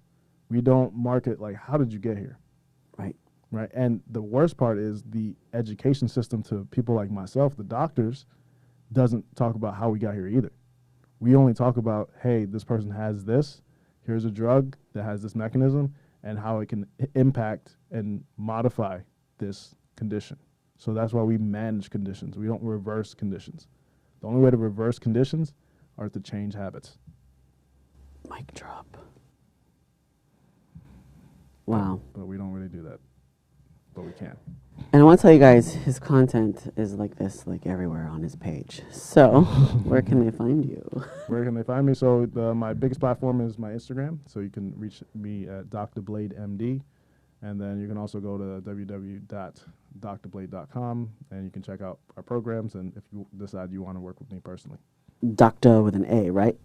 We don't market, like, how did you get here? Right. Right. And the worst part is the education system to people like myself, the doctors, doesn't talk about how we got here either. We only talk about, hey, this person has this. Here's a drug that has this mechanism and how it can impact and modify this condition. So that's why we manage conditions. We don't reverse conditions. The only way to reverse conditions are to change habits. Mic drop. Wow. But we don't really do that. But we can. And I want to tell you guys, his content is like this, like everywhere on his page. So, where can they find you? Where can they find me? So, my biggest platform is my Instagram. So, you can reach me at Docta Blade MD. And then you can also go to www.doctablade.com and you can check out our programs. And if you decide you want to work with me personally. Doctor with an A, right?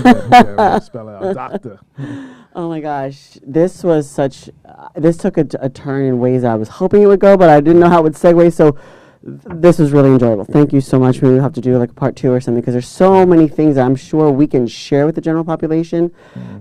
Yeah, spell it out. Doctor. Oh my gosh, this was this took a turn in ways I was hoping it would go, but I didn't know how it would segue, so this was really enjoyable. Thank you so much. Maybe we'll have to do like a part 2 or something, because there's so many things that I'm sure we can share with the general population.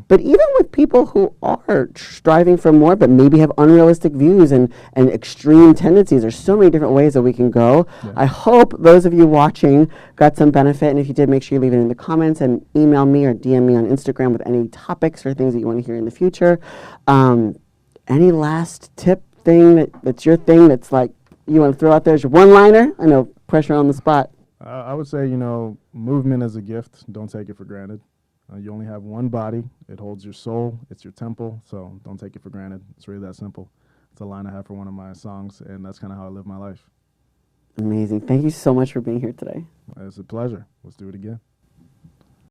But even with people who are striving for more, but maybe have unrealistic views and extreme tendencies, there's so many different ways that we can go. Yeah. I hope those of you watching got some benefit, and if you did, make sure you leave it in the comments and email me or DM me on Instagram with any topics or things that you want to hear in the future. Any last tip thing that's your thing that's like, you want to throw out there as your one-liner? I know, pressure on the spot. I would say, movement is a gift. Don't take it for granted. You only have one body. It holds your soul. It's your temple. So don't take it for granted. It's really that simple. It's a line I have for one of my songs, and that's kind of how I live my life. Amazing. Thank you so much for being here today. It's a pleasure. Let's do it again.